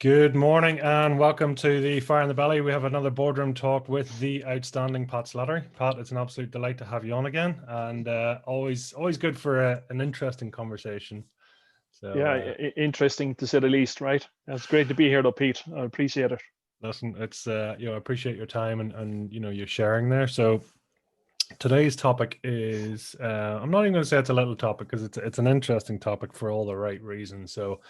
Good morning and welcome to the Fire in the Belly. We have another boardroom talk with the outstanding Pat Slattery. Pat, it's an absolute delight to have you on again, and always good for an interesting conversation. So yeah, interesting to say the least, right? It's great to be here, though, Pete. I appreciate it. listen, it's I appreciate your time and your sharing there. So today's topic is I'm not even going to say it's a little topic because it's an interesting topic for all the right reasons. So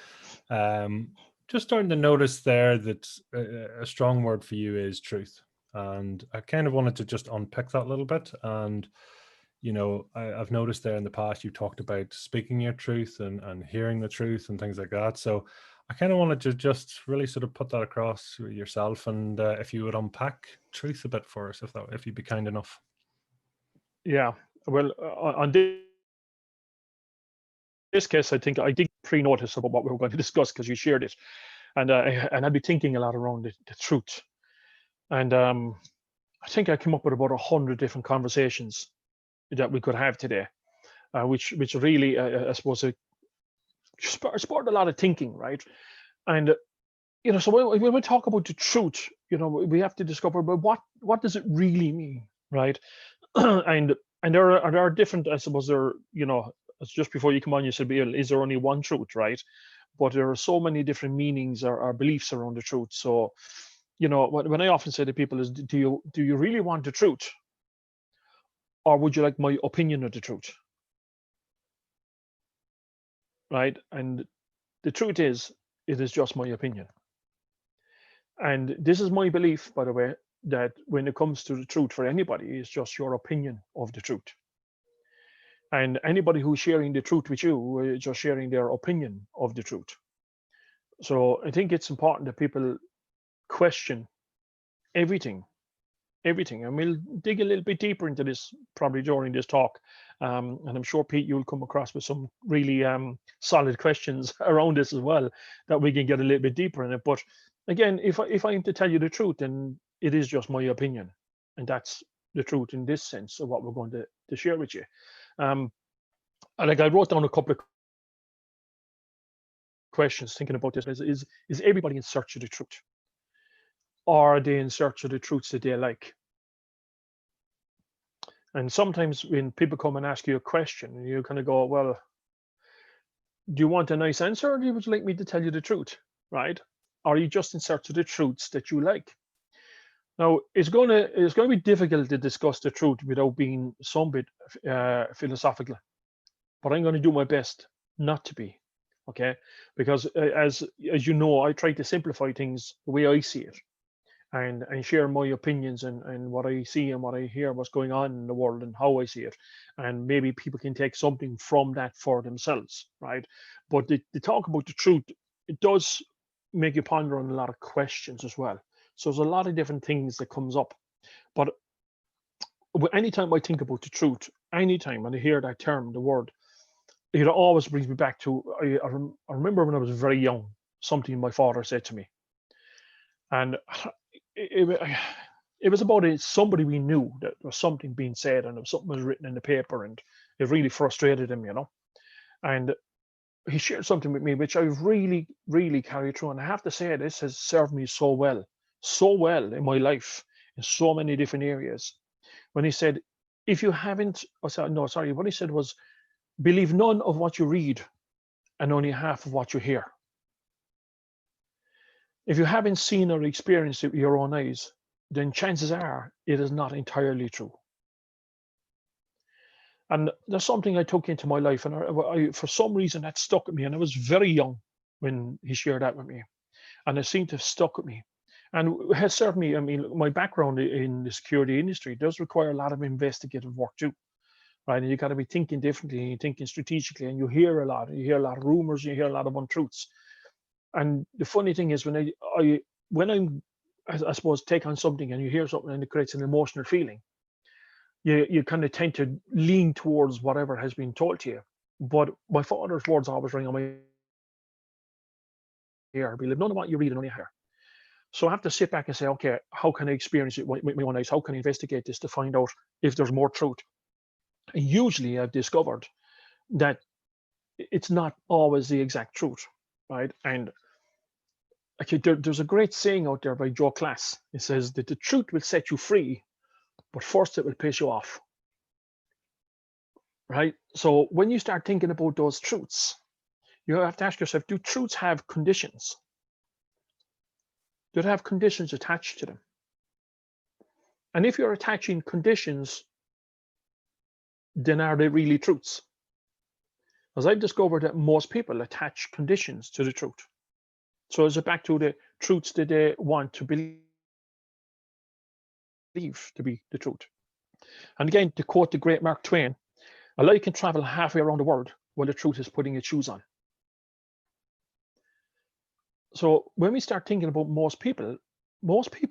just starting to notice there that a strong word for you is truth. And I kind of wanted to just unpick that a little bit. And, I've noticed there in the past, you talked about speaking your truth and hearing the truth and things like that. So I kind of wanted to just really sort of put that across yourself. And if you would unpack truth a bit for us, if you'd be kind enough. Yeah. Well, on this case, I think I did pre-notice about what we were going to discuss because you shared it, and I'd be thinking a lot around the truth, and I think I came up with about 100 different conversations that we could have today, which really, I suppose, spurred a lot of thinking, right? And so when we talk about the truth, we have to discover, but what does it really mean, right? and there are different, I suppose. It's just before you come on, you said, "Bill, is there only one truth?" Right? But there are so many different meanings or beliefs around the truth. So, when I often say to people is, do you really want the truth, or would you like my opinion of the truth? Right? And the truth is, it is just my opinion. And this is my belief, by the way, that when it comes to the truth for anybody, it's just your opinion of the truth. And anybody who's sharing the truth with you is just sharing their opinion of the truth. So I think it's important that people question everything, everything. And we'll dig a little bit deeper into this probably during this talk. And I'm sure, Pete, you'll come across with some really solid questions around this as well that we can get a little bit deeper in it. But again, if I am to tell you the truth, then it is just my opinion. And that's the truth in this sense of what we're going to share with you. Um, and like I wrote down a couple of questions thinking about this. Is everybody in search of the truth? Or are they in search of the truths that they like? And sometimes when people come and ask you a question, you kind of go, well, do you want a nice answer, or would you like me to tell you the truth? Right? Or are you just in search of the truths that you like? Now, it's going to be difficult to discuss the truth without being some bit philosophical, but I'm going to do my best not to be. Okay, because as you know, I try to simplify things the way I see it, and share my opinions and what I see and what I hear, what's going on in the world and how I see it, and maybe people can take something from that for themselves, right? But the talk about the truth, it does make you ponder on a lot of questions as well. So there's a lot of different things that comes up. But anytime I think about the truth, anytime when I hear that term, the word, it always brings me back to I remember when I was very young, something my father said to me, and it, it was about somebody we knew, that there was something being said and there was something was written in the paper, and it really frustrated him. And he shared something with me which I really carried through, and I have to say this has served me so well in my life in so many different areas. When he said, if you haven't, oh, sorry, no, sorry, what he said was, believe none of what you read and only half of what you hear. If you haven't seen or experienced it with your own eyes, then chances are it is not entirely true. And there's something I took into my life, and for some reason that stuck with me. And I was very young when he shared that with me, and it seemed to have stuck with me, and has served me. I mean, my background in the security industry does require a lot of investigative work too, right? And you got to be thinking differently, and you're thinking strategically, and you hear a lot. You hear a lot of rumors, you hear a lot of untruths. And the funny thing is, when I suppose, take on something and you hear something and it creates an emotional feeling, you kind of tend to lean towards whatever has been told to you. But my father's words always ring on my ear: believe none of what you read and only hear. So I have to sit back and say, okay, how can I experience it with my own eyes? How can I investigate this to find out if there's more truth? And usually I've discovered that it's not always the exact truth, right? And okay, there's a great saying out there by Joe Class. It says that the truth will set you free, but first it will piss you off. Right? So when you start thinking about those truths, you have to ask yourself, do truths have conditions? Do they have conditions attached to them? And if you're attaching conditions, then are they really truths? As I've discovered that most people attach conditions to the truth. So is it back to the truths that they want to believe to be the truth? And again, to quote the great Mark Twain, a lie can travel halfway around the world while the truth is putting its shoes on. So when we start thinking about most people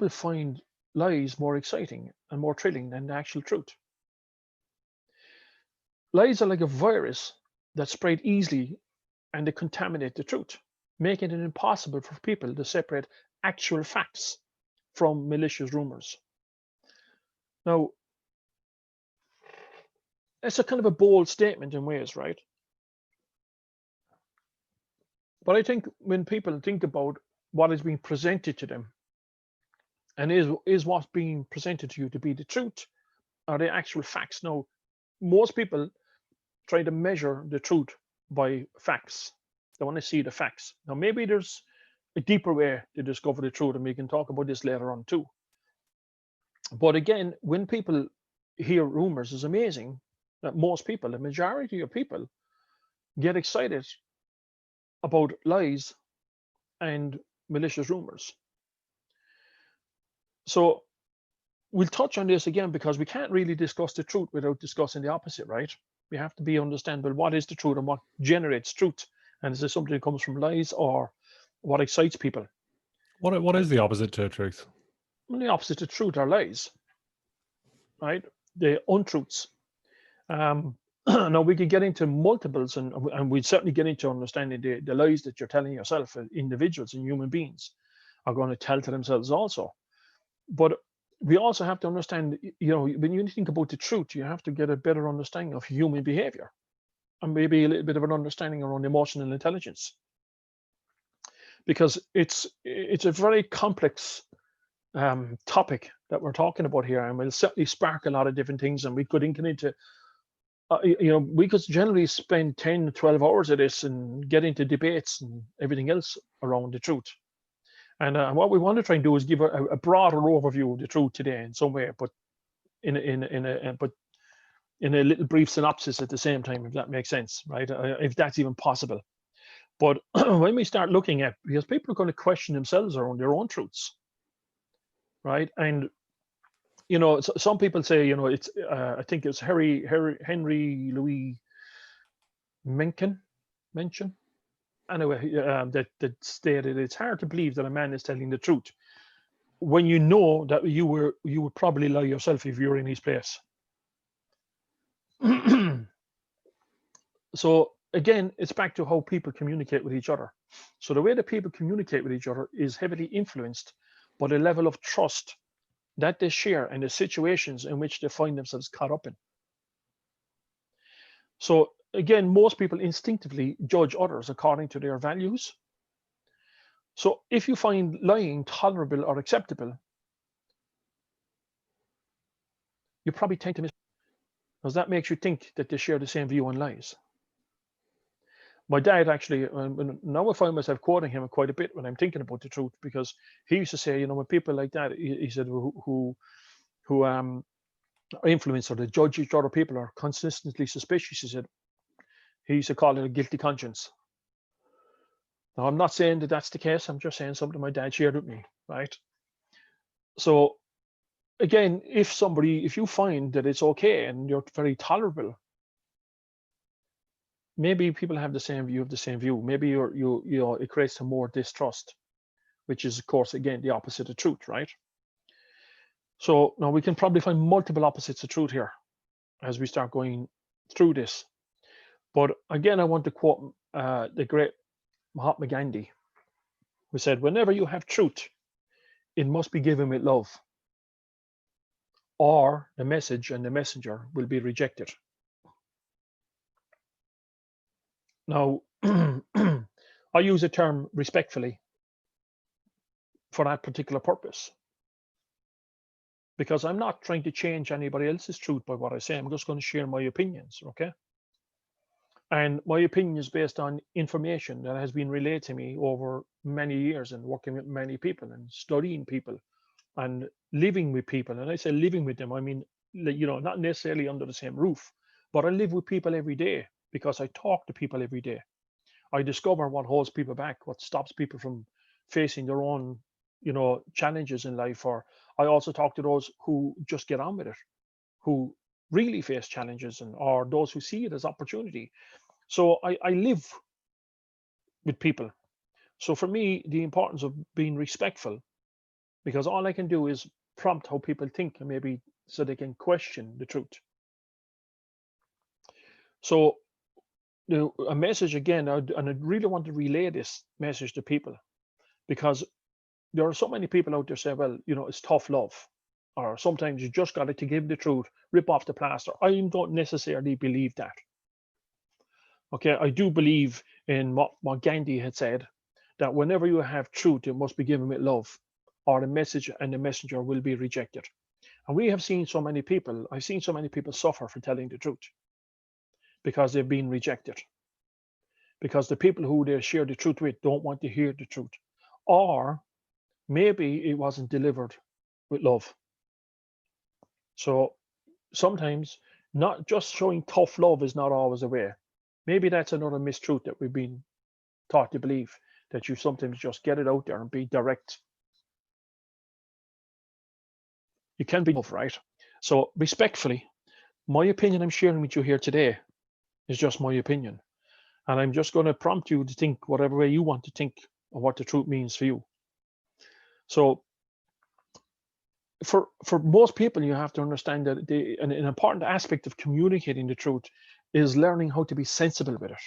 find lies more exciting and more thrilling than the actual truth. Lies are like a virus that spread easily and they contaminate the truth, making it impossible for people to separate actual facts from malicious rumors. Now, it's a kind of a bold statement in ways, right? But I think when people think about what is being presented to them, and is what's being presented to you to be the truth, are the actual facts? Now, most people try to measure the truth by facts. They want to see the facts. Now, maybe there's a deeper way to discover the truth, and we can talk about this later on too. But again, when people hear rumors, it's amazing that most people, the majority of people, get excited about lies and malicious rumors. So we'll touch on this again because we can't really discuss the truth without discussing the opposite, right? We have to be understand, well, what is the truth and what generates truth? And is this something that comes from lies or what excites people? What is the opposite to truth? Well, the opposite to truth are lies, right? The untruths. Now we could get into multiples and we'd certainly get into understanding the lies that you're telling yourself. Individuals and human beings are going to tell to themselves also. But we also have to understand, when you think about the truth, you have to get a better understanding of human behavior and maybe a little bit of an understanding around emotional intelligence. Because it's a very complex topic that we're talking about here, and will certainly spark a lot of different things. And we could get into, we could generally spend 10, 12 hours of this and get into debates and everything else around the truth. And what we want to try and do is give a broader overview of the truth today in some way, but in a little brief synopsis at the same time, if that makes sense, right? If that's even possible. But when we start looking at, because people are going to question themselves around their own truths, right? And some people say, it's I think it's Henry Louis Mencken, anyway, that stated it's hard to believe that a man is telling the truth when you know that you would probably lie yourself if you were in his place. So again, it's back to how people communicate with each other. So the way that people communicate with each other is heavily influenced by the level of trust that they share and the situations in which they find themselves caught up in. So again, most people instinctively judge others according to their values. So if you find lying tolerable or acceptable, you probably tend to miss, because that makes you think that they share the same view on lies. My dad actually, now I find myself quoting him quite a bit when I'm thinking about the truth, because he used to say, when people like that, he said, who are influenced or they judge each other, people are consistently suspicious. He used to call it a guilty conscience. Now, I'm not saying that that's the case. I'm just saying something my dad shared with me, right? So again, if you find that it's okay and you're very tolerable, maybe people have the same view. Maybe it creates some more distrust, which is, of course, again, the opposite of truth, right? So now we can probably find multiple opposites of truth here as we start going through this. But again, I want to quote the great Mahatma Gandhi, who said, whenever you have truth, it must be given with love, or the message and the messenger will be rejected. Now, I use the term respectfully, for that particular purpose. Because I'm not trying to change anybody else's truth by what I say. I'm just going to share my opinions, okay? And my opinion is based on information that has been relayed to me over many years and working with many people and studying people and living with people. And I say living with them, I mean, not necessarily under the same roof, but I live with people every day because I talk to people every day. I discover what holds people back, what stops people from facing their own, challenges in life. Or I also talk to those who just get on with it, who really face challenges, or those who see it as opportunity. So I live with people. So for me, the importance of being respectful, because all I can do is prompt how people think, and maybe so they can question the truth. So a message again, and I really want to relay this message to people, because there are so many people out there say, well, it's tough love, or sometimes you just got to give the truth, rip off the plaster. I don't necessarily believe that. Okay, I do believe in what Gandhi had said, that whenever you have truth, it must be given with love, or the message and the messenger will be rejected. And we have seen so many people, I've seen so many people suffer for telling the truth because they've been rejected. Because the people who they share the truth with don't want to hear the truth. Or maybe it wasn't delivered with love. So sometimes not just showing tough love is not always the way. Maybe that's another mistruth that we've been taught to believe, that you sometimes just get it out there and be direct. You can be tough, right? So respectfully, my opinion I'm sharing with you here today is just my opinion. And I'm just going to prompt you to think whatever way you want to think of what the truth means for you. So for most people, you have to understand that an important aspect of communicating the truth is learning how to be sensible with it.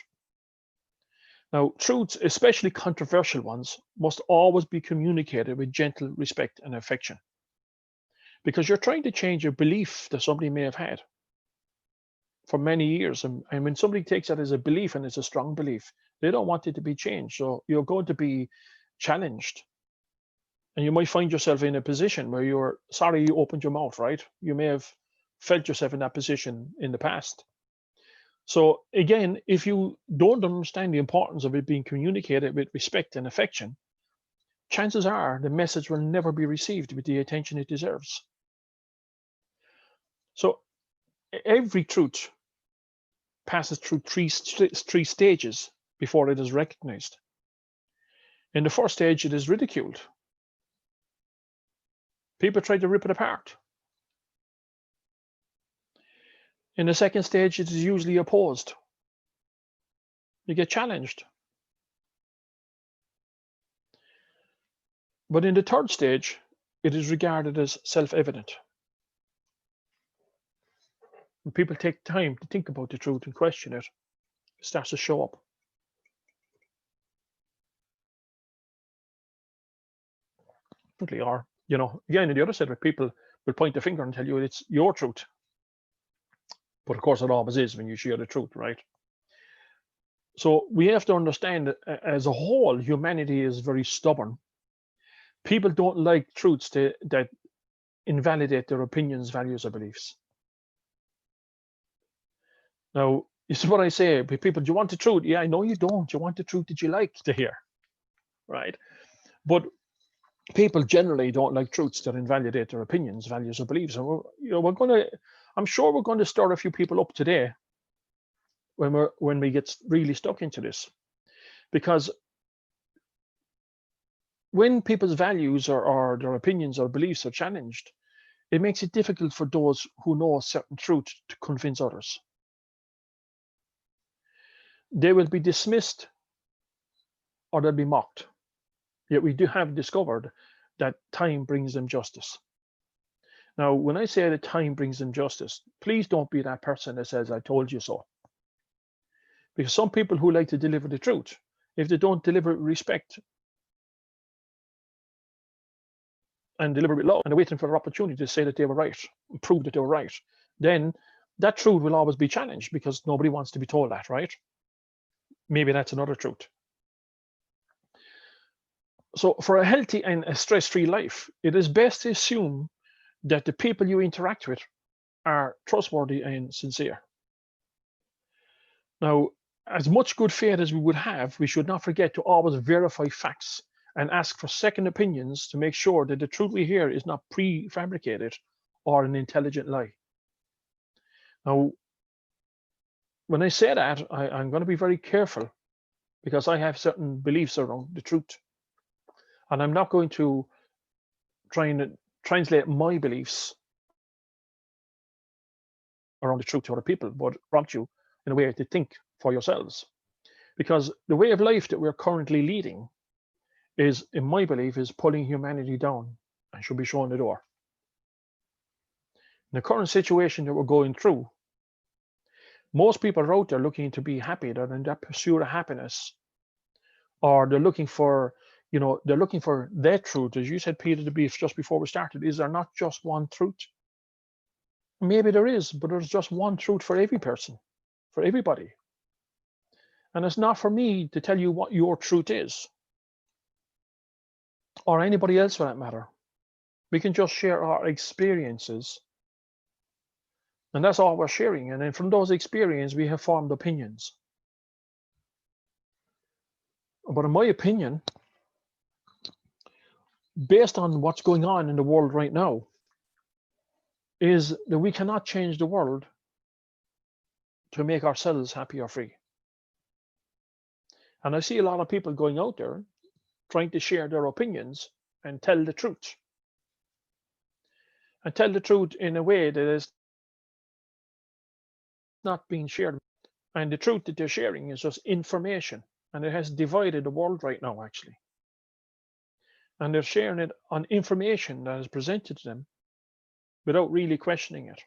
Now, truths, especially controversial ones, must always be communicated with gentle respect and affection, because you're trying to change a belief that somebody may have had for many years. And when somebody takes that as a belief, and it's a strong belief, they don't want it to be changed. So you're going to be challenged. And you might find yourself in a position where you're sorry you opened your mouth, right? You may have felt yourself in that position in the past. So again, if you don't understand the importance of it being communicated with respect and affection, chances are the message will never be received with the attention it deserves. So every truth passes through three stages before it is recognized. In the first stage, it is ridiculed. People try to rip it apart. In the second stage, it is usually opposed. You get challenged. But in the third stage, it is regarded as self-evident. When people take time to think about the truth and question it, it starts to show up. Or, again, on the other side, people will point the finger and tell you it's your truth. But of course, it always is when you share the truth, right? So we have to understand that as a whole, humanity is very stubborn. People don't like truths that invalidate their opinions, values, or beliefs. Now, this is what I say, people, do you want the truth? Yeah, I know you don't. You want the truth that you like to hear, right? But people generally don't like truths that invalidate their opinions, values, or beliefs. And I'm sure we're going to stir a few people up today when we get really stuck into this, because when people's values or their opinions or beliefs are challenged, it makes it difficult for those who know a certain truth to convince others. They will be dismissed or they'll be mocked. Yet we do have discovered that time brings them justice. Now, when I say that time brings them justice, please don't be that person that says, I told you so. Because some people who like to deliver the truth, if they don't deliver it with respect and deliver it with love, and they're waiting for their opportunity to say that they were right, and prove that they were right, then that truth will always be challenged because nobody wants to be told that, right? Maybe that's another truth. So for a healthy and a stress-free life, it is best to assume that the people you interact with are trustworthy and sincere. Now, as much good faith as we would have, we should not forget to always verify facts and ask for second opinions to make sure that the truth we hear is not prefabricated or an intelligent lie. Now, when I say that, I'm going to be very careful because I have certain beliefs around the truth. And I'm not going to try and translate my beliefs around the truth to other people, but prompt you in a way to think for yourselves. Because the way of life that we're currently leading is, in my belief, is pulling humanity down and should be shown the door. In the current situation that we're going through, most people are out there looking to be happy. They're in that pursuit of happiness, or they're looking for, they're looking for their truth. As you said, Peter, to be just before we started, is there not just one truth? Maybe there is, but there's just one truth for every person, for everybody. And it's not for me to tell you what your truth is, or anybody else for that matter. We can just share our experiences, and that's all we're sharing. And then from those experiences, we have formed opinions. But in my opinion, based on what's going on in the world right now, is that we cannot change the world to make ourselves happy or free. And I see a lot of people going out there trying to share their opinions and tell the truth. And tell the truth in a way that is not being shared. And the truth that they're sharing is just information. And it has divided the world right now, actually. And they're sharing it on information that is presented to them without really questioning it.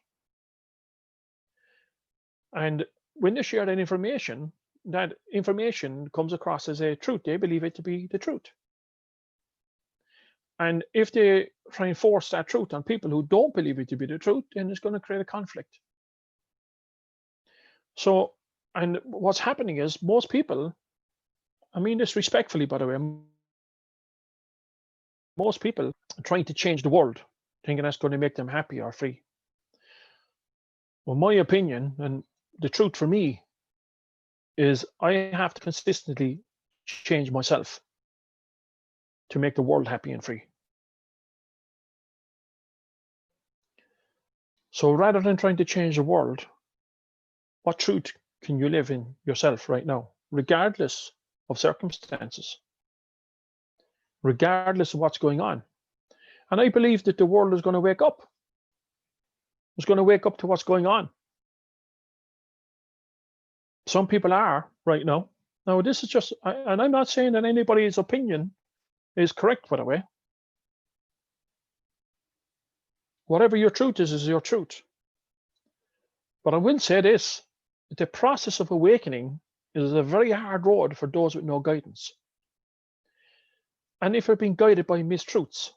And when they share that information comes across as a truth. They believe it to be the truth. And if they try and force that truth on people who don't believe it to be the truth, then it's going to create a conflict. So, and what's happening is most people, I mean this respectfully, by the way, most people are trying to change the world, thinking that's going to make them happy or free. Well, my opinion and the truth for me is I have to consistently change myself to make the world happy and free. So rather than trying to change the world, what truth can you live in yourself right now, regardless of circumstances, regardless of what's going on? And I believe that the world is going to wake up. It's going to wake up to what's going on. Some people are right now. Now, this is just, and I'm not saying that anybody's opinion is correct, by the way. Whatever your truth is your truth. But I will say this, the process of awakening is a very hard road for those with no guidance. And if you're being guided by mistruths,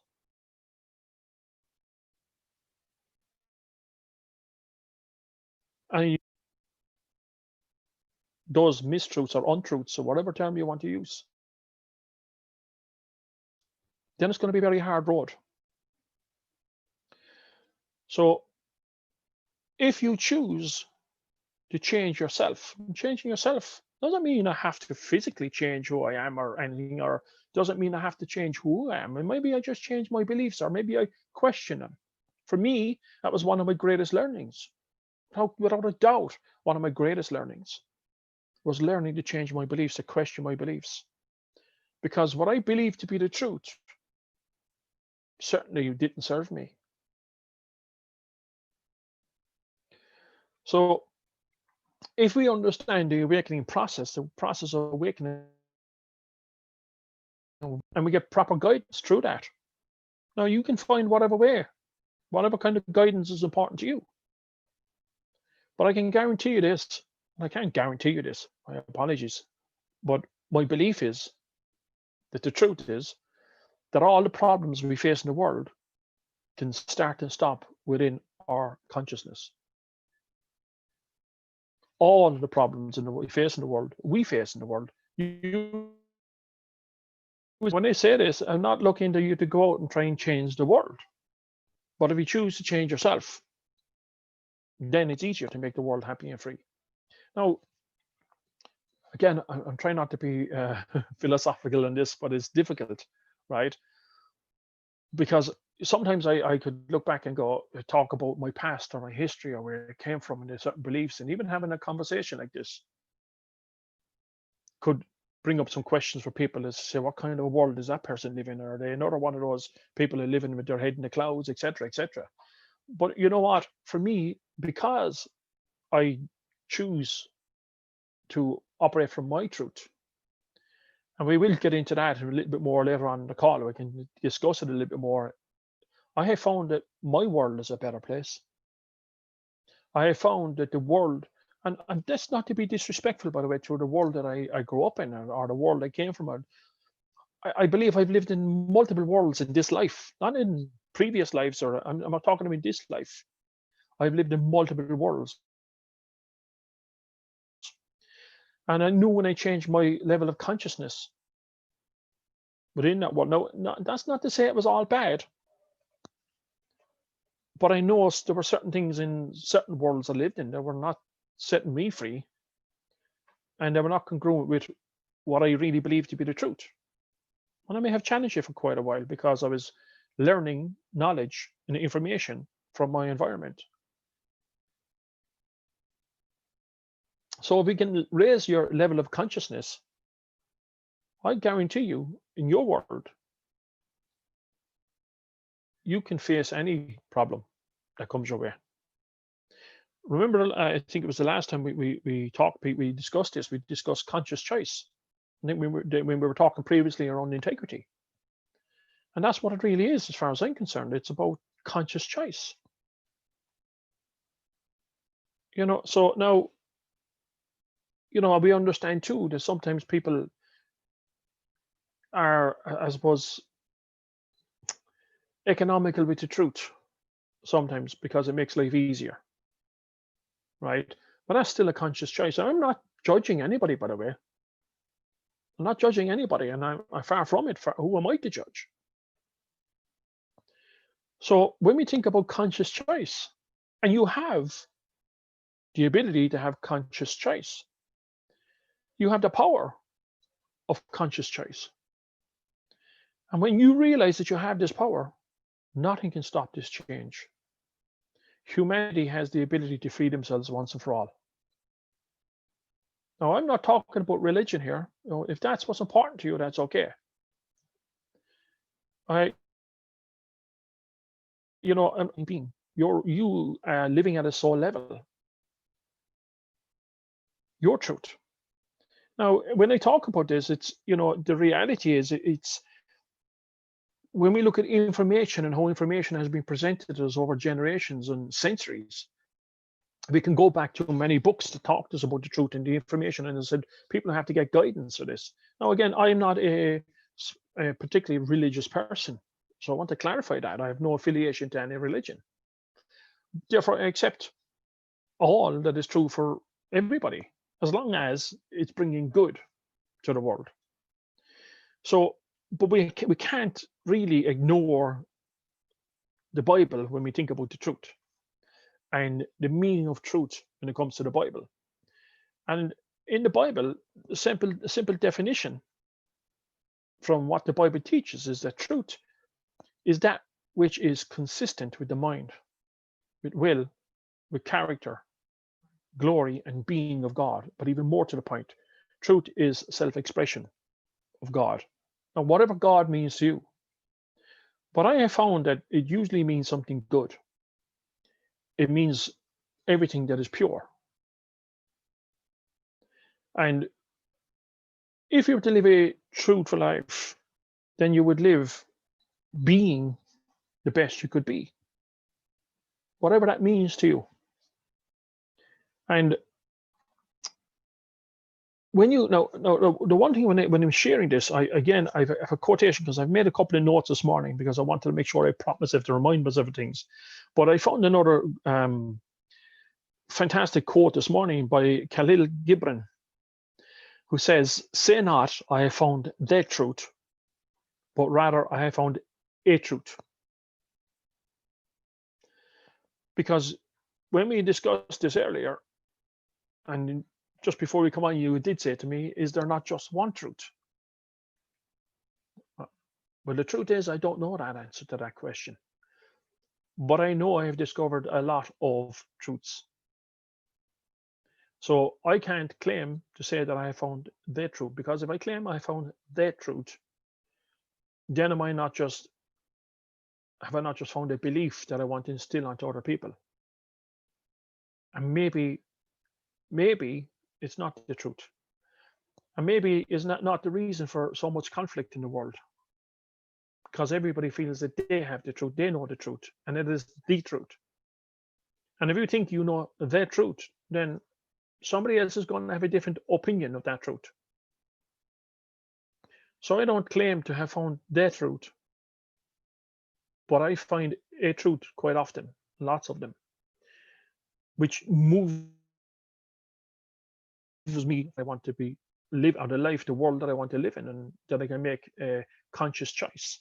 and those mistruths or untruths, or whatever term you want to use, then it's going to be a very hard road. So if you choose to change yourself, changing yourself doesn't mean I have to physically change who I am or anything, or doesn't mean I have to change who I am. And maybe I just change my beliefs, or maybe I question them. For me, that was one of my greatest learnings. Without a doubt, one of my greatest learnings was learning to change my beliefs, to question my beliefs. Because what I believed to be the truth certainly didn't serve me. So if we understand the awakening process, the process of awakening, and we get proper guidance through that, now you can find whatever way, whatever kind of guidance is important to you. But I can guarantee you this, and I can't guarantee you this, my apologies, but my belief is that the truth is that all the problems we face in the world can start and stop within our consciousness. All of the problems we face in the world, you when they say this, I'm not looking to you to go out and try and change the world. But if you choose to change yourself, then it's easier to make the world happy and free. Now, again, I'm trying not to be philosophical in this, but it's difficult, right? Because sometimes I could look back and go, talk about my past or my history or where it came from and there's certain beliefs, and even having a conversation like this could bring up some questions for people as to say, what kind of world is that person living in? Are they another one of those people who are living with their head in the clouds, etc., etc.? But you know what? For me, because I choose to operate from my truth, and we will get into that a little bit more later on in the call. We can discuss it a little bit more. I have found that my world is a better place. I have found that the world, and that's not to be disrespectful, by the way, to the world that I grew up in, or the world I came from. I believe I've lived in multiple worlds in this life, not in previous lives, or I'm not talking about this life. I've lived in multiple worlds. And I knew when I changed my level of consciousness within that world. Now, that's not to say it was all bad, but I noticed there were certain things in certain worlds I lived in that were not setting me free, and they were not congruent with what I really believed to be the truth. And I may have challenged it for quite a while because I was learning knowledge and information from my environment. So if we can raise your level of consciousness, I guarantee you, in your world, you can face any problem that comes your way. Remember, I think it was the last time we talked, we discussed this. We discussed conscious choice. I think when we were talking previously around integrity, and that's what it really is, as far as I'm concerned. It's about conscious choice. So now, we understand too that sometimes people are, I suppose, economical with the truth sometimes because it makes life easier, right? But that's still a conscious choice. I'm not judging anybody, by the way. I'm not judging anybody, and I'm far from it. Who am I to judge? So when we think about conscious choice, and you have the ability to have conscious choice, you have the power of conscious choice. And when you realize that you have this power, nothing can stop this change. Humanity has the ability to free themselves once and for all. Now, I'm not talking about religion here. If that's what's important to you, that's okay. Being you are living at a soul level. Your truth. Now, when I talk about this, it's the reality is it's when we look at information and how information has been presented to us over generations and centuries. We can go back to many books to talk to us about the truth and the information, and I said people have to get guidance for this. Now, again, I am not a particularly religious person, so I want to clarify that I have no affiliation to any religion. Therefore, I accept all that is true for everybody, as long as it's bringing good to the world. So, but we can't really ignore the Bible when we think about the truth and the meaning of truth when it comes to the Bible. And in the Bible, the simple definition from what the Bible teaches is that truth is that which is consistent with the mind, with will, with character, glory, and being of God. But even more to the point, truth is self-expression of God. Now, whatever God means to you, but I have found that it usually means something good. It means everything that is pure. And if you were to live a truthful life, then you would live being the best you could be, whatever that means to you. And when you know, the one thing when I'm sharing this, I have a quotation because I've made a couple of notes this morning because I wanted to make sure I prompt myself to remind myself of things. But I found another fantastic quote this morning by Khalil Gibran, who says, "Say not, I have found the truth, but rather I have found a truth. Because when we discussed this earlier, and just before we come on, you did say to me, is there not just one truth? Well, the truth is, I don't know that answer to that question. But I know I have discovered a lot of truths. So I can't claim to say that I have found the truth, because if I claim I found the truth, then have I not just found a belief that I want to instill onto other people? And maybe it's not the truth. And maybe is not the reason for so much conflict in the world. Because everybody feels that they have the truth, they know the truth, and it is the truth. And if you think you know the truth, then somebody else is going to have a different opinion of that truth. So I don't claim to have found the truth, but I find a truth quite often, lots of them, which moves me. I want to live out the life, the world that I want to live in, and that I can make a conscious choice.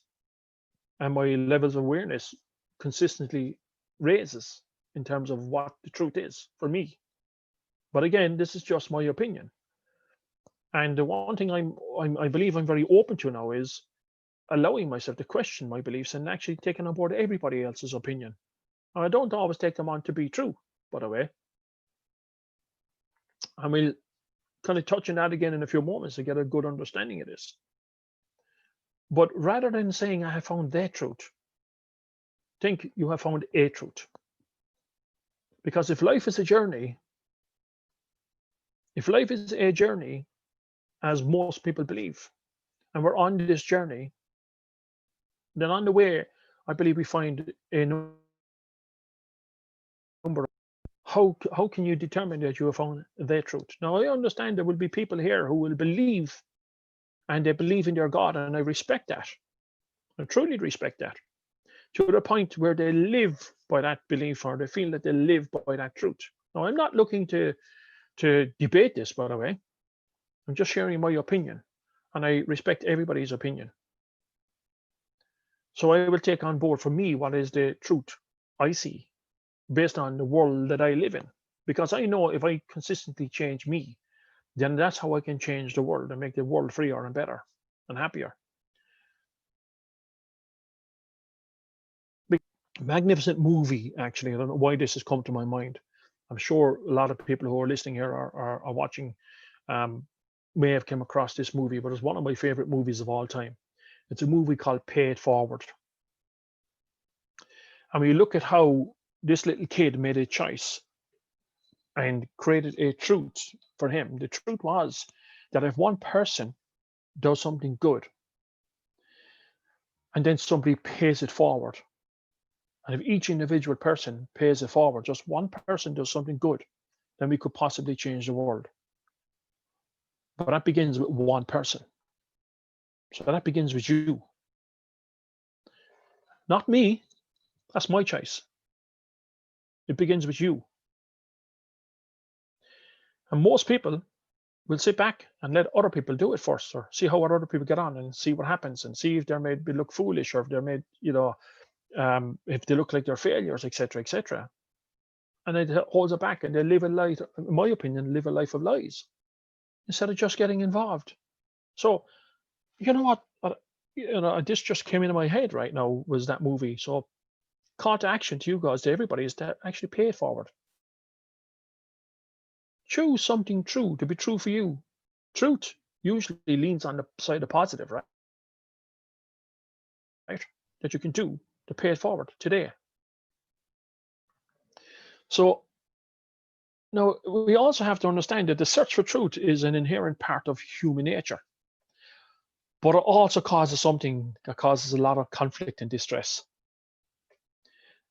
And my levels of awareness consistently raises in terms of what the truth is for me. But again, this is just my opinion. And the one thing I believe I'm very open to now is allowing myself to question my beliefs and actually taking on board everybody else's opinion. And I don't always take them on to be true, by the way. And we'll kind of touch on that again in a few moments to get a good understanding of this. But rather than saying I have found the truth, think you have found a truth. Because if life is a journey, as most people believe, and we're on this journey, then on the way, I believe we find a number. How can you determine that you have found the truth? Now, I understand there will be people here who will believe, and they believe in their God, and I respect that. I truly respect that, to the point where they live by that belief, or they feel that they live by that truth. Now, I'm not looking to debate this, by the way. I'm just sharing my opinion, and I respect everybody's opinion. So I will take on board for me what is the truth I see based on the world that I live in. Because I know if I consistently change me, then that's how I can change the world and make the world freer and better and happier. Magnificent movie, actually. I don't know why this has come to my mind. I'm sure a lot of people who are listening here are watching, may have come across this movie, but it's one of my favorite movies of all time. It's a movie called Pay It Forward. And we look at how this little kid made a choice and created a truth for him. The truth was that if one person does something good and then somebody pays it forward, and if each individual person pays it forward, just one person does something good, then we could possibly change the world. But that begins with one person. So that begins with you. Not me. That's my choice. It begins with you. And most people will sit back and let other people do it first, or see how other people get on and see what happens, and see if they're made look foolish, or if they're made, if they look like they're failures, etc., etc. And it holds it back, and they live a life, in my opinion, live a life of lies instead of just getting involved. So, you know what? This just came into my head right now, was that movie. So, call to action to you guys, to everybody, is to actually pay it forward. Choose something true to be true for you. Truth usually leans on the side of positive, right? That you can do to pay it forward today. So now we also have to understand that the search for truth is an inherent part of human nature, but it also causes something that causes a lot of conflict and distress.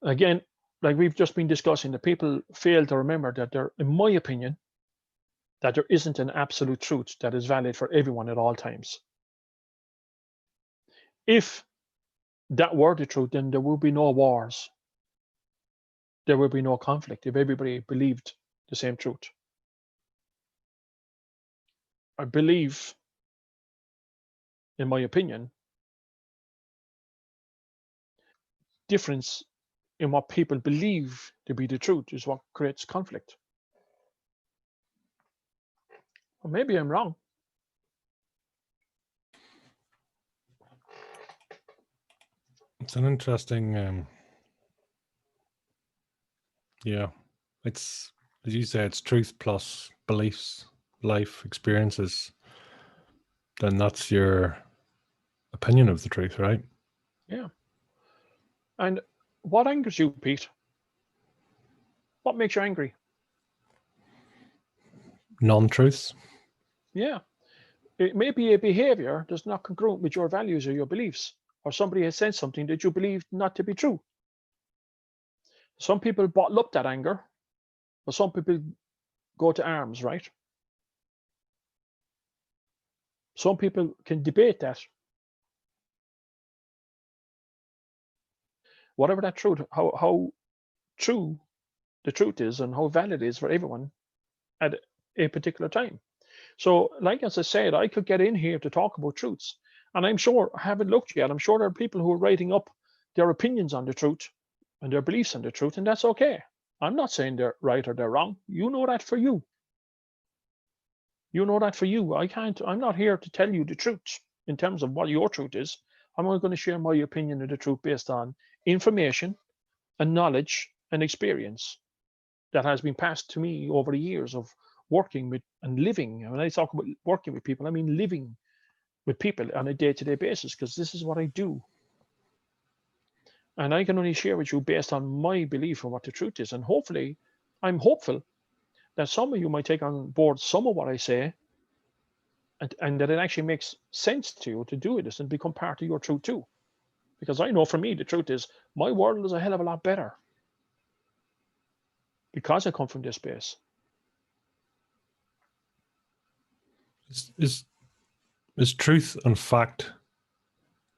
Again, like we've just been discussing, the people fail to remember that there, in my opinion, that there isn't an absolute truth that is valid for everyone at all times. If that were the truth, then there would be no wars. There would be no conflict if everybody believed the same truth. I believe, in my opinion, difference in what people believe to be the truth is what creates conflict. Or maybe I'm wrong. It's an interesting, yeah, it's, as you say, it's truth plus beliefs, life experiences. Then that's your opinion of the truth, right? Yeah. And what angers you, Pete? What makes you angry? Non-truths. Yeah. It may be a behavior that's not congruent with your values or your beliefs, or somebody has said something that you believe not to be true. Some people bottle up that anger, but some people go to arms, right? Some people can debate that. Whatever that truth, how true the truth is and how valid it is for everyone at a particular time. So, like as I said, I could get in here to talk about truths, and I'm sure I haven't looked yet. I'm sure there are people who are writing up their opinions on the truth and their beliefs on the truth, and that's okay. I'm not saying they're right or they're wrong. You know that for you. You know that for you. I'm not here to tell you the truth in terms of what your truth is. I'm only going to share my opinion of the truth based on information and knowledge and experience that has been passed to me over the years of working with and living. And when I talk about working with people, I mean living with people on a day-to-day basis, because this is what I do. And I can only share with you based on my belief of what the truth is. And hopefully, I'm hopeful that some of you might take on board some of what I say, and that it actually makes sense to you to do this and become part of your truth too. Because I know for me, the truth is my world is a hell of a lot better because I come from this space. Is truth and fact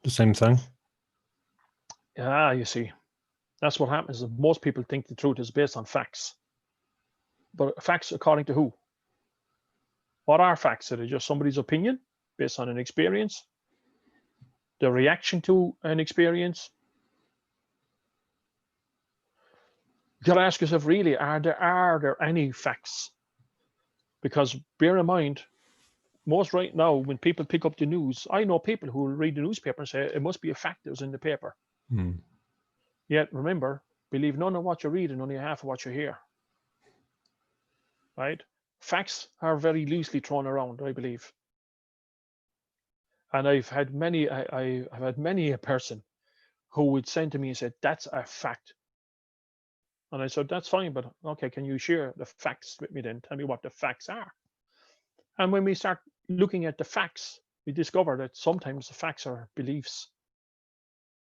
the same thing? Yeah, you see, that's what happens. Most people think the truth is based on facts. But facts according to who? What are facts? Are they just somebody's opinion based on an experience? The reaction to an experience? You gotta ask yourself, really, are there any facts? Because bear in mind, most right now, when people pick up the news, I know people who will read the newspaper and say it must be a fact that was in the paper. Yet remember, believe none of what you read and only half of what you hear. Right? Facts are very loosely thrown around, I believe. And I've had many a person who would send to me and said, that's a fact. And I said, that's fine, but okay, can you share the facts with me then? Tell me what the facts are. And when we start looking at the facts, we discover that sometimes the facts are beliefs.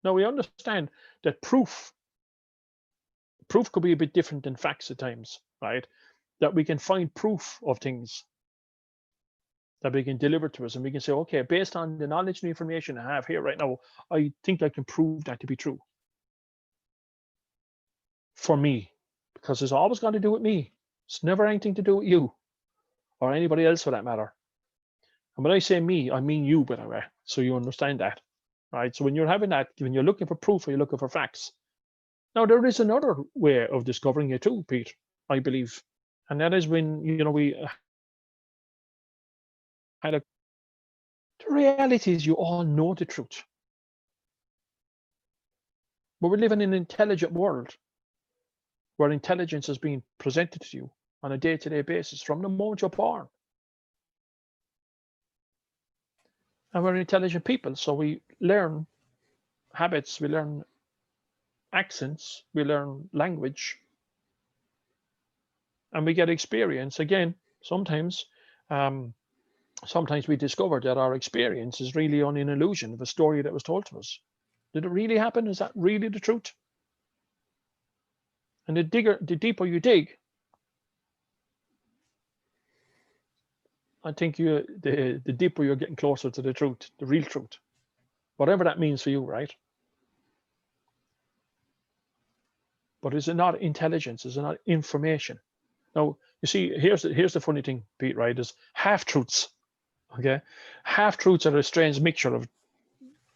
Now we understand that proof could be a bit different than facts at times, right? That we can find proof of things that we can deliver to us, and we can say, okay, based on the knowledge and information I have here right now, I think I can prove that to be true for me, because it's always got to do with me. It's never anything to do with you or anybody else for that matter. And when I say me, I mean you, by the way, so you understand that, right? So when you're having that, when you're looking for proof or you're looking for facts, now there is another way of discovering it too, Pete, I believe, and that is when we had a. The reality is, you all know the truth, but we live in an intelligent world where intelligence is being presented to you on a day-to-day basis from the moment you're born. And we're intelligent people, so we learn habits, we learn accents, we learn language, and we get experience. Again, sometimes we discover that our experience is really only an illusion of a story that was told to us. Did it really happen? Is that really the truth? And the deeper you dig, I think the deeper you're getting closer to the truth, the real truth, whatever that means for you, right? But is it not intelligence? Is it not information? Now, you see, here's the funny thing, Pete, right? Is half-truths, okay? Half-truths are a strange mixture of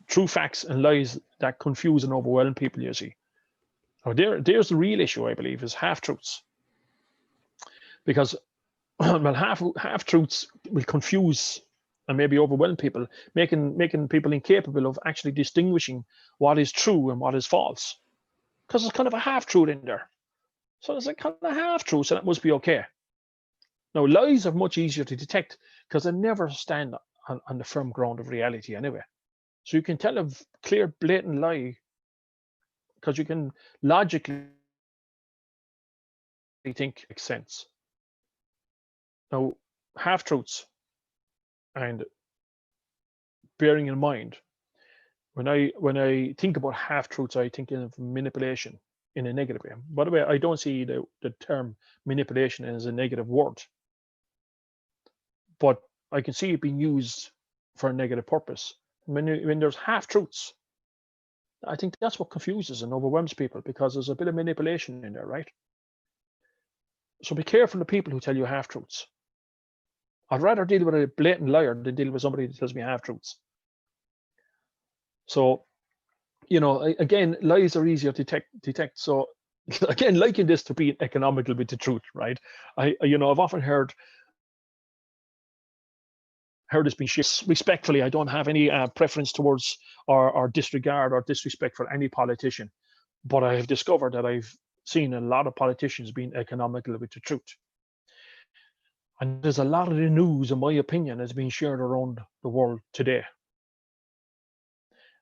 true facts and lies that confuse and overwhelm people, you see. Now there's the real issue, I believe, is half-truths. Because well, half-truths will confuse and maybe overwhelm people, making people incapable of actually distinguishing what is true and what is false. Because there's kind of a half-truth in there. So there's a kind of half-truth, so that must be okay. Now, lies are much easier to detect because they never stand on the firm ground of reality anyway. So you can tell a clear, blatant lie because you can logically think it makes sense. Now, half-truths, and bearing in mind, when I think about half-truths, I think of manipulation in a negative way. By the way, I don't see the term manipulation as a negative word, but I can see it being used for a negative purpose. When there's half-truths, I think that's what confuses and overwhelms people because there's a bit of manipulation in there, right? So be careful of people who tell you half-truths. I'd rather deal with a blatant liar than deal with somebody that tells me half-truths. So, again, lies are easier to detect. So, again, liking this to be economical with the truth, right? I've often heard this being shared respectfully. I don't have any preference towards or disregard or disrespect for any politician, but I have discovered that I've seen a lot of politicians being economical with the truth. And there's a lot of the news, in my opinion, that's being shared around the world today.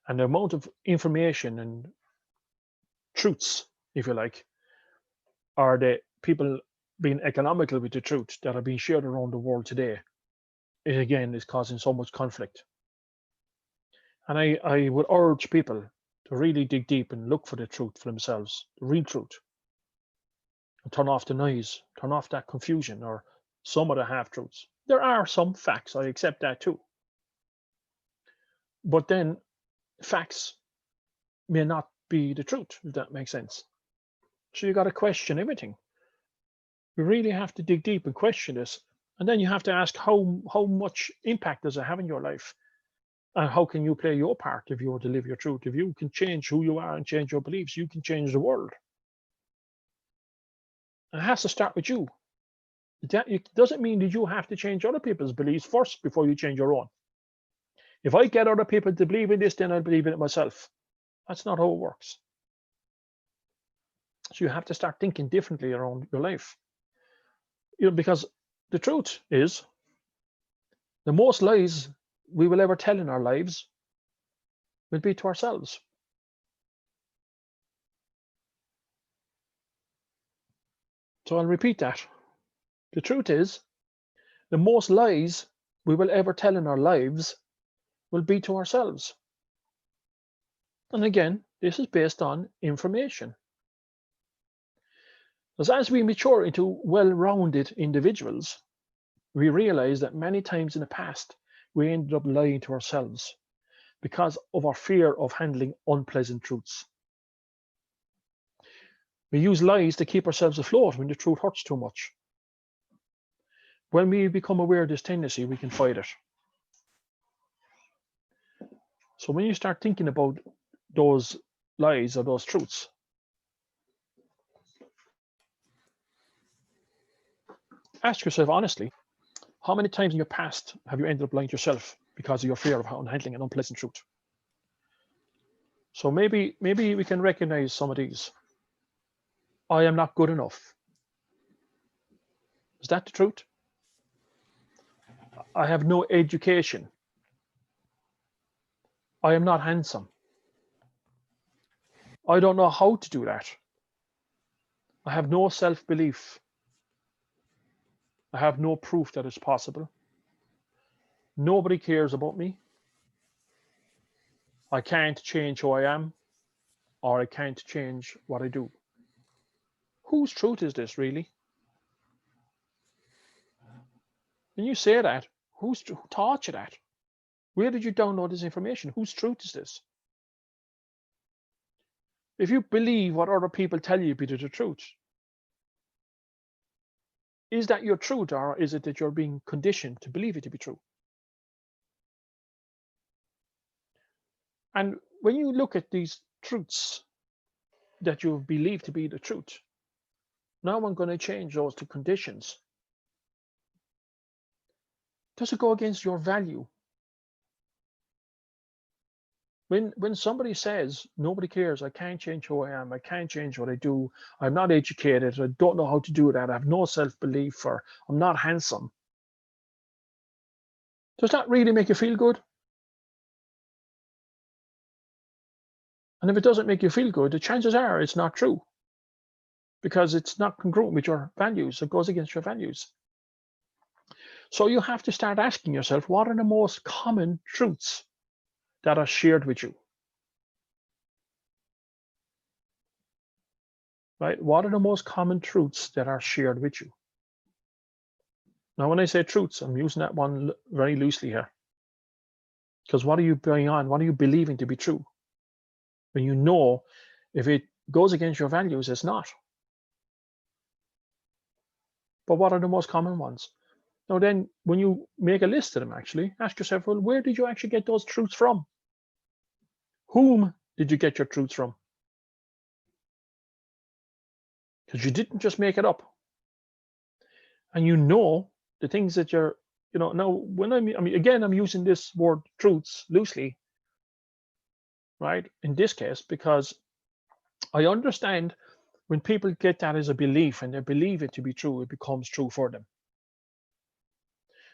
And the amount of information and truths, if you like, are the people being economical with the truth that are being shared around the world today, it again is causing so much conflict. And I would urge people to really dig deep and look for the truth for themselves, the real truth, and turn off the noise, turn off that confusion or some of the half-truths. There are some facts, I accept that too. But then facts may not be the truth, if that makes sense. So you got to question everything. You really have to dig deep and question this. And then you have to ask how much impact does it have in your life? And how can you play your part if you were to live your truth? If you can change who you are and change your beliefs, you can change the world. And it has to start with you. It doesn't mean that you have to change other people's beliefs first before you change your own. If I get other people to believe in this, then I believe in it myself. That's not how it works. So you have to start thinking differently around your life. Because the truth is, the most lies we will ever tell in our lives will be to ourselves. So I'll repeat that. The truth is, the most lies we will ever tell in our lives will be to ourselves. And again, this is based on information. As we mature into well-rounded individuals, we realize that many times in the past, we ended up lying to ourselves because of our fear of handling unpleasant truths. We use lies to keep ourselves afloat when the truth hurts too much. When we become aware of this tendency, we can fight it. So when you start thinking about those lies or those truths, ask yourself honestly, how many times in your past have you ended up lying to yourself because of your fear of handling an unpleasant truth? So maybe we can recognize some of these. I am not good enough. Is that the truth? I have no education. I am not handsome. I don't know how to do that. I have no self-belief. I have no proof that it's possible. Nobody cares about me. I can't change who I am, or I can't change what I do. Whose truth is this, really? When you say that, who taught you that? Where did you download this information? Whose truth is this? If you believe what other people tell you to be the truth, is that your truth, or is it that you're being conditioned to believe it to be true? And when you look at these truths, that you believe to be the truth. Now I'm going to change those to conditions. Does it go against your value? When somebody says nobody cares, I can't change who I am, I can't change what I do, I'm not educated, I don't know how to do that, I have no self-belief, or I'm not handsome. Does that really make you feel good? And if it doesn't make you feel good, the chances are it's not true, because it's not congruent with your values. It goes against your values. So you have to start asking yourself, what are the most common truths that are shared with you? Right? What are the most common truths that are shared with you? Now, when I say truths, I'm using that one very loosely here. Because what are you going on? What are you believing to be true? When you know if it goes against your values, it's not. But what are the most common ones? Now, then, when you make a list of them, actually ask yourself, well, where did you actually get those truths from? Whom did you get your truths from? Because you didn't just make it up. And you know the things that you're, now when I mean, again, I'm using this word truths loosely, right? In this case, because I understand when people get that as a belief and they believe it to be true, it becomes true for them.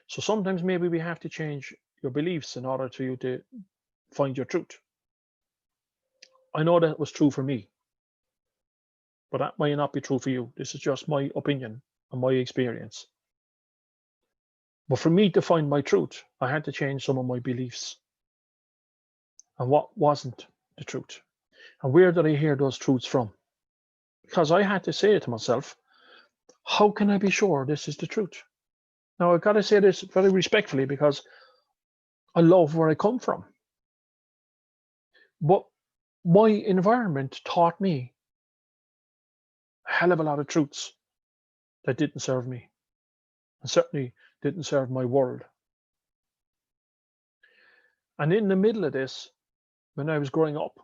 So sometimes maybe we have to change your beliefs in order for you to find your truth. I know that was true for me, but that might not be true for you. This is just my opinion and my experience. But for me to find my truth, I had to change some of my beliefs and what wasn't the truth. And where did I hear those truths from? Because I had to say to myself, how can I be sure this is the truth? Now, I've got to say this very respectfully because I love where I come from. But my environment taught me a hell of a lot of truths that didn't serve me and certainly didn't serve my world. And in the middle of this, when I was growing up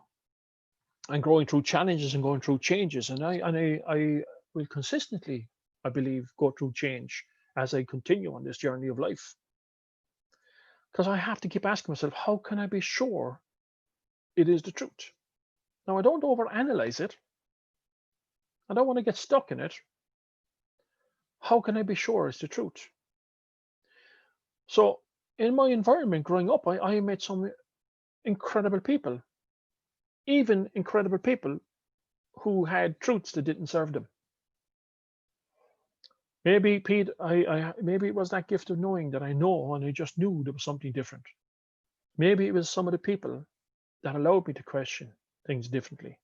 and growing through challenges and going through changes, and I will consistently, I believe, go through change as I continue on this journey of life. Because I have to keep asking myself, how can I be sure it is the truth? Now, I don't overanalyze it. I don't want to get stuck in it. How can I be sure it's the truth? So, in my environment growing up, I met some incredible people, even incredible people who had truths that didn't serve them. Maybe, Pete, maybe it was that gift of knowing that I know and I just knew there was something different. Maybe it was some of the people that allowed me to question things differently.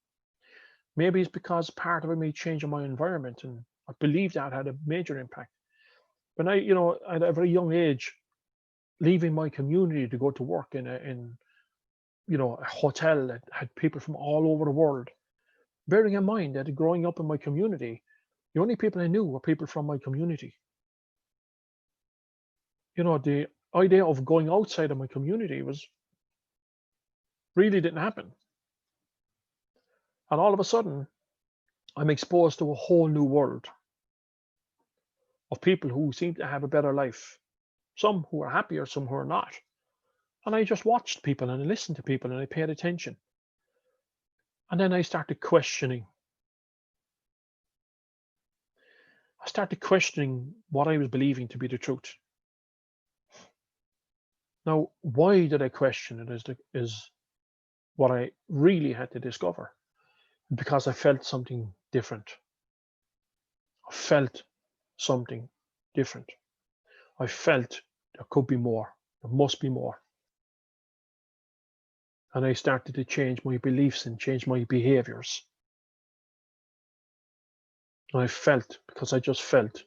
Maybe it's because part of me changing my environment, and I believe that had a major impact. When at a very young age, leaving my community to go to work in a hotel that had people from all over the world, bearing in mind that growing up in my community, the only people I knew were people from my community. The idea of going outside of my community really didn't happen. And all of a sudden, I'm exposed to a whole new world of people who seem to have a better life. Some who are happier, some who are not. And I just watched people and I listened to people and I paid attention. And then I started questioning. I started questioning what I was believing to be the truth. Now, why did I question it is what I really had to discover. Because I felt something different. I felt something different. I felt there could be more. There must be more. And I started to change my beliefs and change my behaviors. And I felt, because I just felt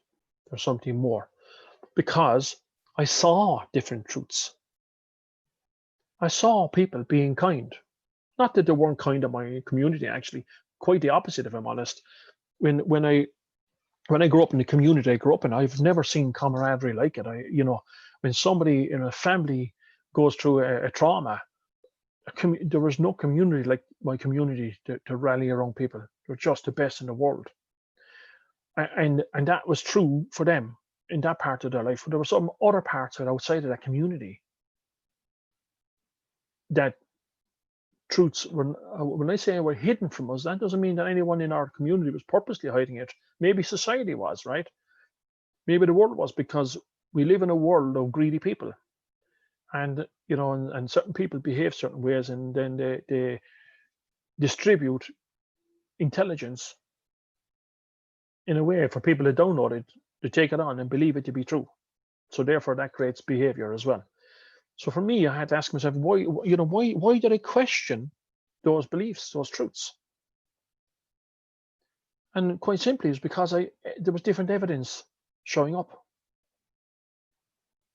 there's something more. Because I saw different truths. I saw people being kind. Not that they weren't kind in my community, actually. Quite the opposite, if I'm honest. When I grew up in the community I grew up in, I've never seen camaraderie like it. When somebody in a family goes through a trauma, there was no community like my community to rally around people. You're just the best in the world. And that was true for them in that part of their life. But there were some other parts of it outside of that community that truths were, when I say were hidden from us, that doesn't mean that anyone in our community was purposely hiding it. Maybe society was, right? Maybe the world was, because we live in a world of greedy people. And, and certain people behave certain ways, and then they distribute intelligence in a way for people that don't know it to take it on and believe it to be true. So therefore that creates behavior as well. So for me, I had to ask myself, why did I question those beliefs, those truths? And quite simply, it's because there was different evidence showing up.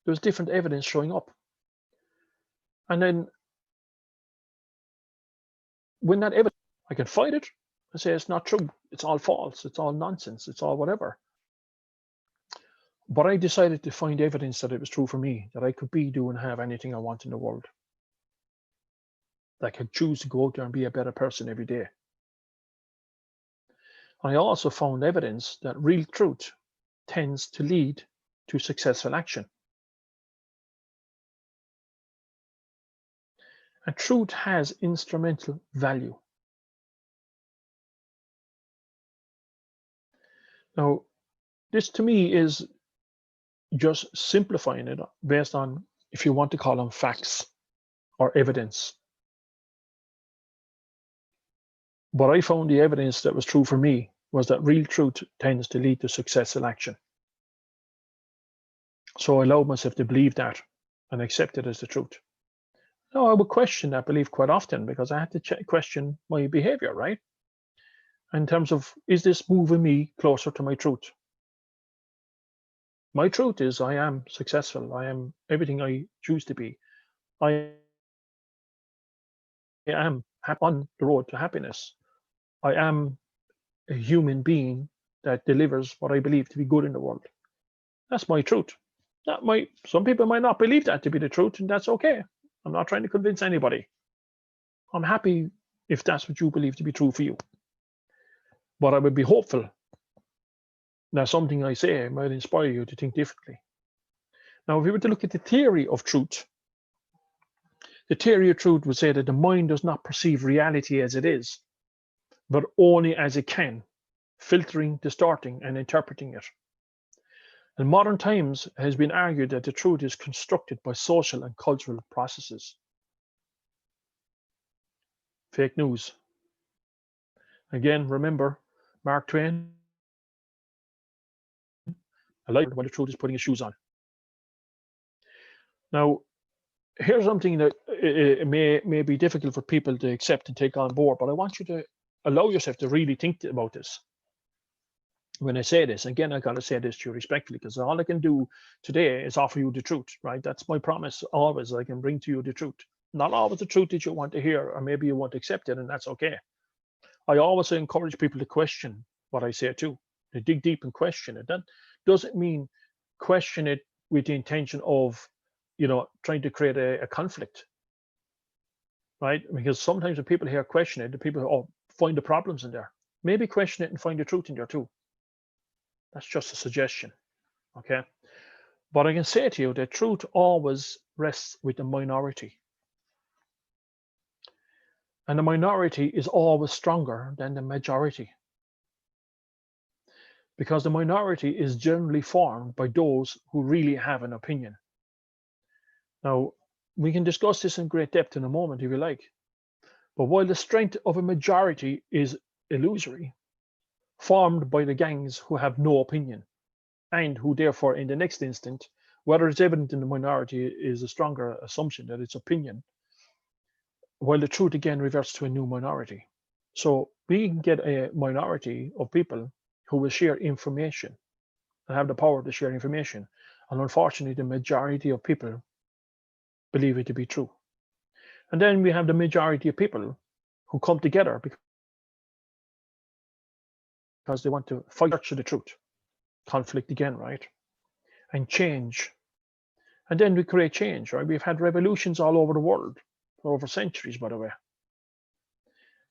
There was different evidence showing up. And then when that evidence, I can fight it and say it's not true, it's all false, it's all nonsense, it's all whatever. But I decided to find evidence that it was true for me, that I could be, do, and have anything I want in the world. That I could choose to go out there and be a better person every day. I also found evidence that real truth tends to lead to successful action. And truth has instrumental value. Now, this to me is just simplifying it based on, if you want to call them facts or evidence. But I found the evidence that was true for me was that real truth tends to lead to successful action. So I allowed myself to believe that and accept it as the truth. Now, I would question that belief quite often, because I had to question my behavior, right? In terms of, is this moving me closer to my truth? My truth is I am successful. I am everything I choose to be. I am on the road to happiness. I am a human being that delivers what I believe to be good in the world. That's my truth. Some people might not believe that to be the truth, and that's okay. I'm not trying to convince anybody. I'm happy if that's what you believe to be true for you. But I would be hopeful that something I say might inspire you to think differently. Now, if we were to look at the theory of truth, the theory of truth would say that the mind does not perceive reality as it is, but only as it can, filtering, distorting, and interpreting it. In modern times, it has been argued that the truth is constructed by social and cultural processes. Fake news. Again, remember Mark Twain, a liar while the truth is putting his shoes on. Now, here's something that it may be difficult for people to accept and take on board, but I want you to allow yourself to really think about this. When I say this, again, I got to say this to you respectfully, because all I can do today is offer you the truth, right? That's my promise. Always, I can bring to you the truth. Not always the truth that you want to hear, or maybe you won't accept it, and that's okay. I always encourage people to question what I say too, to dig deep and question it. That doesn't mean question it with the intention of, trying to create a conflict, right? Because sometimes when people hear question it, the people find the problems in there. Maybe question it and find the truth in there too. That's just a suggestion, okay? But I can say to you that truth always rests with the minority. And the minority is always stronger than the majority, because the minority is generally formed by those who really have an opinion. Now, we can discuss this in great depth in a moment if you like. But while the strength of a majority is illusory, formed by the gangs who have no opinion, and who therefore in the next instant, whether it's evident in the minority, is a stronger assumption that it's opinion, while the truth again reverts to a new minority. So we can get a minority of people who will share information and have the power to share information. And unfortunately, the majority of people believe it to be true. And then we have the majority of people who come together because they want to fight for the truth. Conflict again, right? And change. And then we create change, right? We've had revolutions all over the world for over centuries, by the way.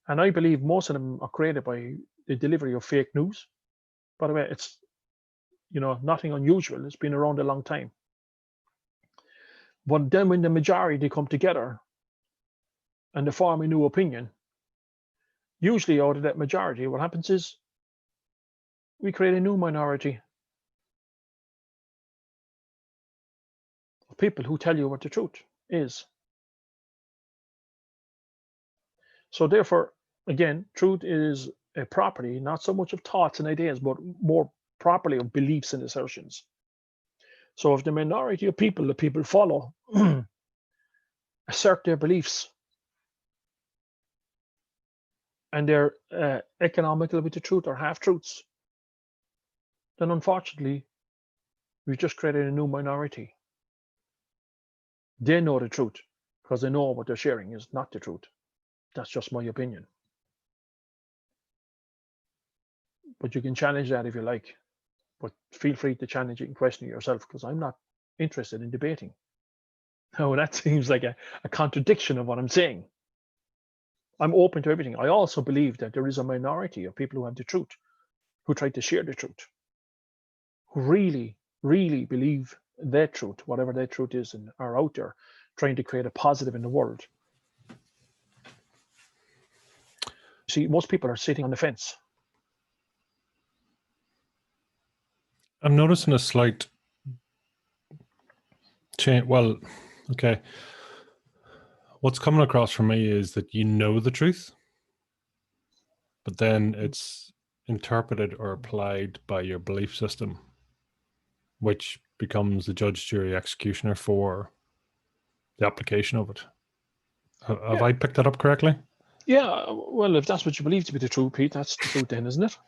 And I believe most of them are created by the delivery of fake news. By the way, it's nothing unusual. It's been around a long time. But then when the majority come together and they form a new opinion, usually out of that majority, what happens is we create a new minority of people who tell you what the truth is. So therefore, again, truth is a property, not so much of thoughts and ideas, but more properly of beliefs and assertions. So if the minority of people, the people follow, assert their beliefs, and they're economical with the truth or half-truths, then unfortunately, we've just created a new minority. They know the truth because they know what they're sharing is not the truth. That's just my opinion. But you can challenge that if you like. But feel free to challenge it and question it yourself, because I'm not interested in debating. Now, that seems like a contradiction of what I'm saying. I'm open to everything. I also believe that there is a minority of people who have the truth, who try to share the truth, who really, really believe their truth, whatever their truth is, and are out there trying to create a positive in the world. See, most people are sitting on the fence. I'm noticing a slight change. Well, okay. What's coming across for me is that you know the truth, but then it's interpreted or applied by your belief system, which becomes the judge, jury, executioner for the application of it. Have I picked that up correctly? Yeah, well, if that's what you believe to be the truth, Pete, that's the truth then, isn't it?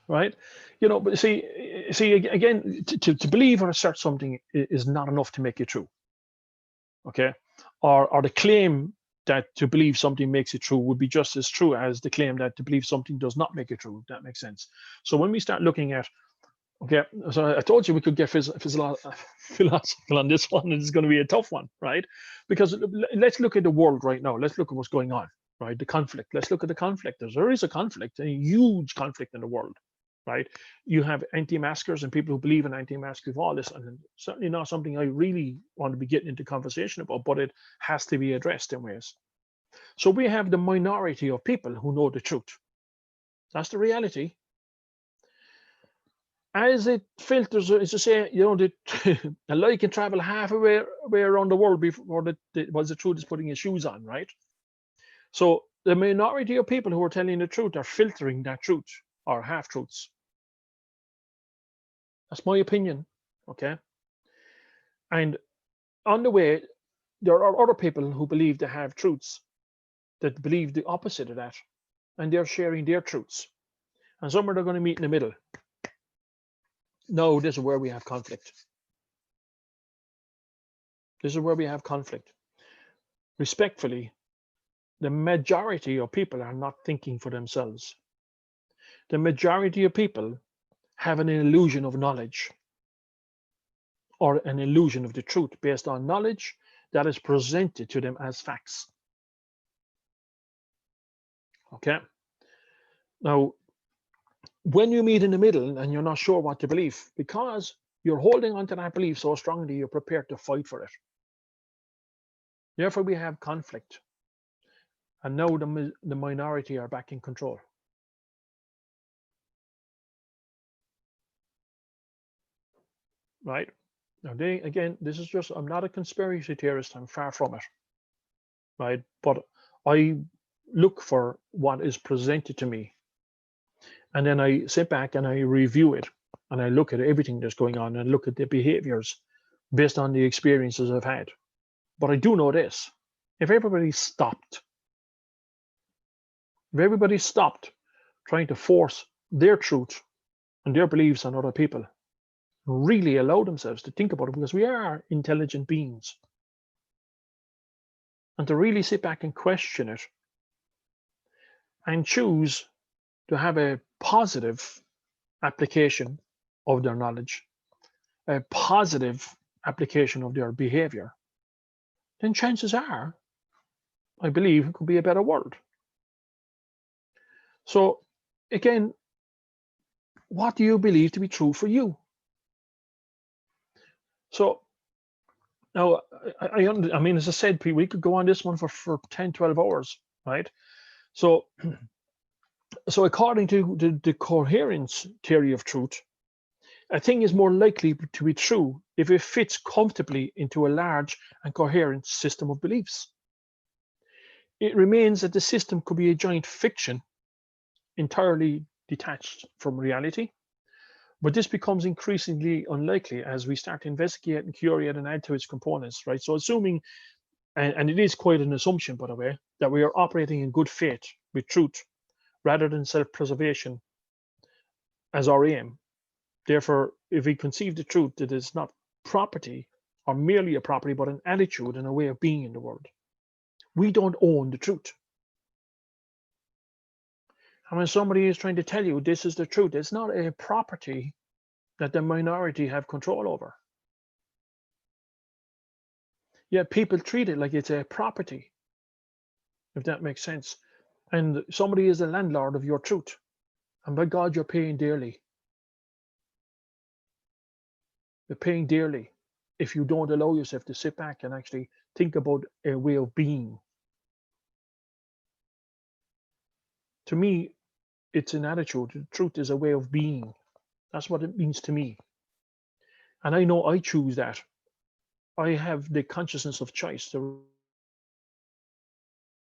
Right? But see again, to believe or assert something is not enough to make it true. Okay? Or the claim that to believe something makes it true would be just as true as the claim that to believe something does not make it true. If that makes sense. So when we start looking at, okay, so I told you we could get philosophical on this one, and it's going to be a tough one, right? Because let's look at the world right now. Let's look at what's going on, right? The conflict. Let's look at the conflict. There is a conflict, a huge conflict in the world, right? You have anti-maskers and people who believe in anti-maskers, all this, and certainly not something I really want to be getting into conversation about, but it has to be addressed in ways. So we have the minority of people who know the truth. That's the reality. As it filters, as you say, a light can travel half a way around the world before the truth is putting his shoes on, right? So the minority of people who are telling the truth are filtering that truth or half-truths. That's my opinion, okay? And on the way, there are other people who believe they have truths that believe the opposite of that, and they're sharing their truths. And somewhere they're going to meet in the middle. No, this is where we have conflict. This is where we have conflict. Respectfully, the majority of people are not thinking for themselves. The majority of people have an illusion of knowledge or an illusion of the truth based on knowledge that is presented to them as facts. Okay? Now, when you meet in the middle and you're not sure what to believe, because you're holding on to that belief so strongly, you're prepared to fight for it. Therefore, we have conflict. And now the minority are back in control. Right? Now, this is just, I'm not a conspiracy theorist, I'm far from it. Right? But I look for what is presented to me. And then I sit back and I review it. And I look at everything that's going on and look at the behaviors based on the experiences I've had. But I do know this. If everybody stopped trying to force their truth and their beliefs on other people, really allow themselves to think about it, because we are intelligent beings, and to really sit back and question it and choose to have a positive application of their knowledge, a positive application of their behavior, then chances are, I believe, it could be a better world. So again, what do you believe to be true for you? So now, I mean, as I said, we could go on this one for 10, 12 hours, right? So, so according to the coherence theory of truth, a thing is more likely to be true if it fits comfortably into a large and coherent system of beliefs. It remains that the system could be a giant fiction entirely detached from reality. But this becomes increasingly unlikely as we start to investigate and curate and add to its components, right? So assuming, and it is quite an assumption, by the way, that we are operating in good faith with truth rather than self-preservation as our aim. Therefore, if we conceive the truth that it's not property or merely a property, but an attitude and a way of being in the world, we don't own the truth. And when somebody is trying to tell you this is the truth, it's not a property that the minority have control over. Yet people treat it like it's a property, if that makes sense. And somebody is the landlord of your truth. And by God, you're paying dearly. You're paying dearly if you don't allow yourself to sit back and actually think about a way of being. To me, it's an attitude. The truth is a way of being. That's what it means to me. And I know I choose that. I have the consciousness of choice. There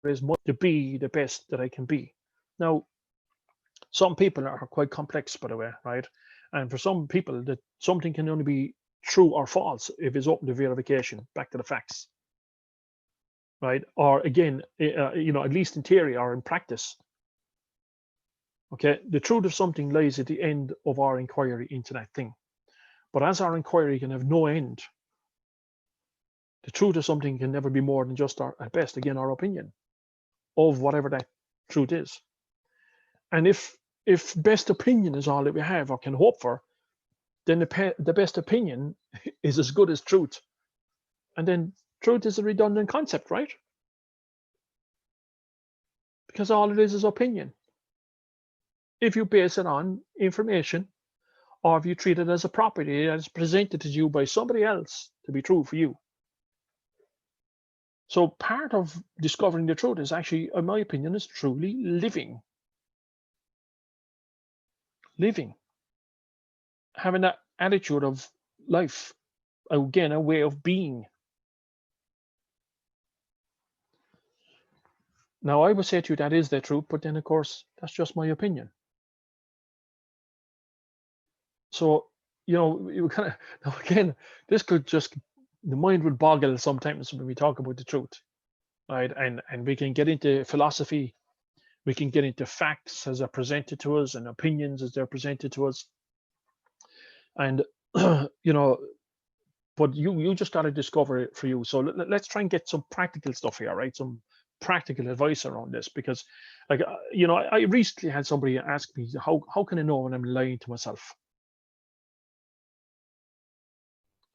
is much to be the best that I can be. Now, some people are quite complex, by the way, right? And for some people, that something can only be true or false if it's open to verification, back to the facts, right? Or again, at least in theory or in practice. Okay, the truth of something lies at the end of our inquiry into that thing. But as our inquiry can have no end, the truth of something can never be more than just at best, again, our opinion of whatever that truth is. And if best opinion is all that we have or can hope for, then the best opinion is as good as truth. And then truth is a redundant concept, right? Because all it is opinion. If you base it on information, or if you treat it as a property that is presented to you by somebody else to be true for you. So part of discovering the truth is actually, in my opinion, is truly living. Living. Having that attitude of life. Again, a way of being. Now, I would say to you that is the truth, but then, of course, that's just my opinion. So, you kind of, now again, this could just, the mind will boggle sometimes when we talk about the truth, right? And we can get into philosophy, we can get into facts as they're presented to us and opinions as they're presented to us. And, but you just got to discover it for you. So let's try and get some practical stuff here, right? Some practical advice around this, because I recently had somebody ask me, how can I know when I'm lying to myself?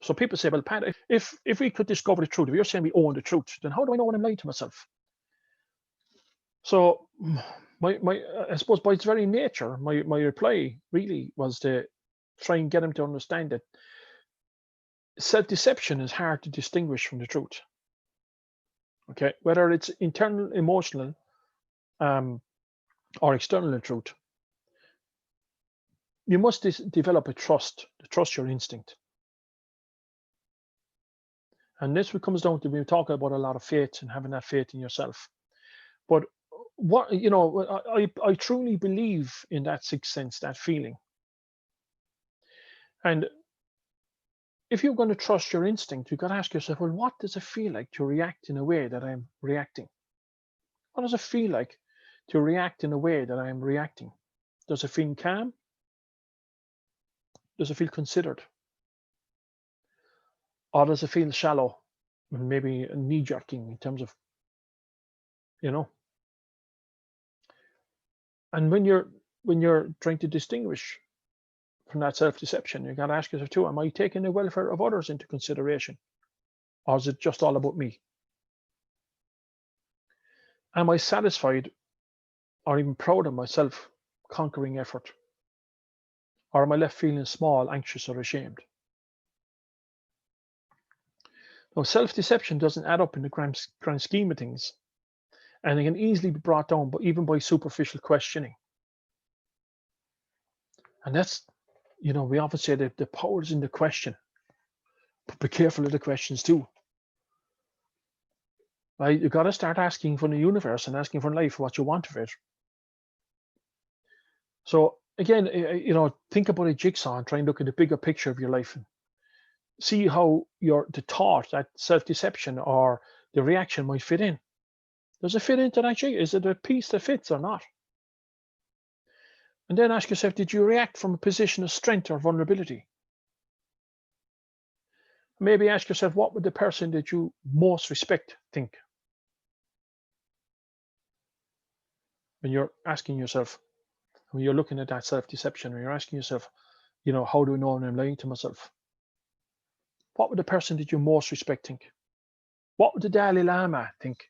So people say, well, Pat, if we could discover the truth, if you're saying we own the truth, then how do I know when I'm lying to myself? So I suppose by its very nature, my reply really was to try and get him to understand that self-deception is hard to distinguish from the truth. Okay, whether it's internal, emotional, or external truth, you must develop a trust to trust your instinct. And this comes down to, we talk about a lot of faith and having that faith in yourself. But what I truly believe in that sixth sense, that feeling. And if you're going to trust your instinct, you've got to ask yourself, well, what does it feel like to react in a way that I'm reacting? What does it feel like to react in a way that I'm reacting? Does it feel calm? Does it feel considered? Or does it feel shallow and maybe knee-jerking in terms of, And when you're trying to distinguish from that self-deception, you got to ask yourself too, am I taking the welfare of others into consideration? Or is it just all about me? Am I satisfied or even proud of myself conquering effort? Or am I left feeling small, anxious, or ashamed? Now, self-deception doesn't add up in the grand scheme of things, and it can easily be brought down, but even by superficial questioning. And that's, we often say that the power is in the question, but be careful of the questions too. Right? You got to start asking from the universe and asking from life what you want of it. So again, think about a jigsaw and try and look at the bigger picture of your life and see how the thought, that self-deception or the reaction might fit in. Does it fit into that jig? Is it a piece that fits or not? And then ask yourself, did you react from a position of strength or vulnerability? Maybe ask yourself, what would the person that you most respect think? When you're asking yourself, when you're looking at that self-deception, when you're asking yourself, how do I know when I'm lying to myself? What would the person that you most respect think? What would the Dalai Lama think,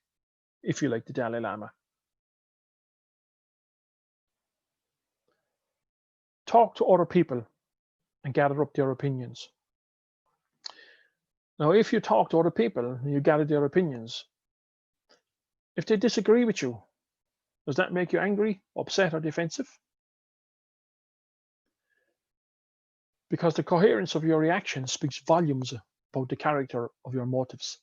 if you like the Dalai Lama? Talk to other people and gather up their opinions. Now, if you talk to other people and you gather their opinions, if they disagree with you, does that make you angry, upset, or defensive? Because the coherence of your reaction speaks volumes about the character of your motives.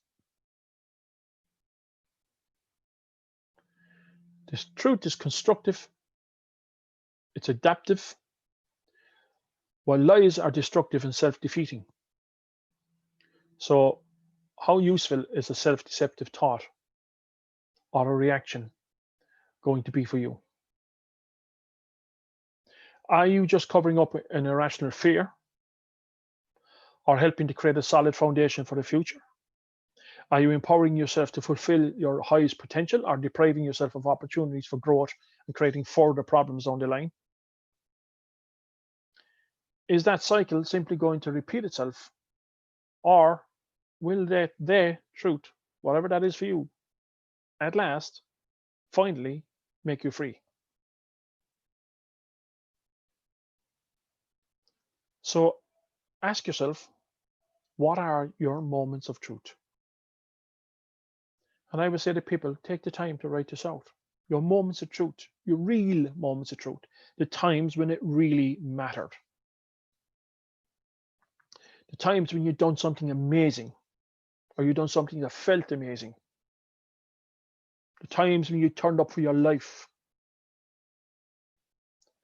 This truth is constructive, it's adaptive, while lies are destructive and self-defeating. So, how useful is a self-deceptive thought or a reaction going to be for you? Are you just covering up an irrational fear, or helping to create a solid foundation for the future? Are you empowering yourself to fulfill your highest potential, or depriving yourself of opportunities for growth and creating further problems down the line? Is that cycle simply going to repeat itself, or will the truth, whatever that is for you, at last, finally make you free? So ask yourself, what are your moments of truth? And I would say to people, take the time to write this out. Your moments of truth, your real moments of truth, the times when it really mattered. The times when you've done something amazing, or you've done something that felt amazing. The times when you turned up for your life.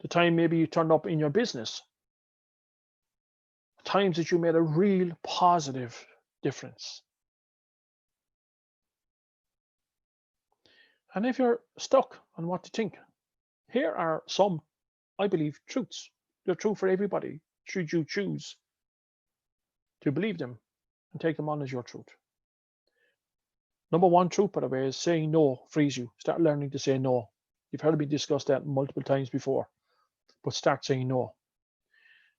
The time maybe you turned up in your business. The times that you made a real positive difference. And if you're stuck on what to think, here are some, I believe, truths. They're true for everybody, should you choose to believe them and take them on as your truth. Number one truth, by the way, is saying no frees you. Start learning to say no. You've heard me discuss that multiple times before, but start saying no.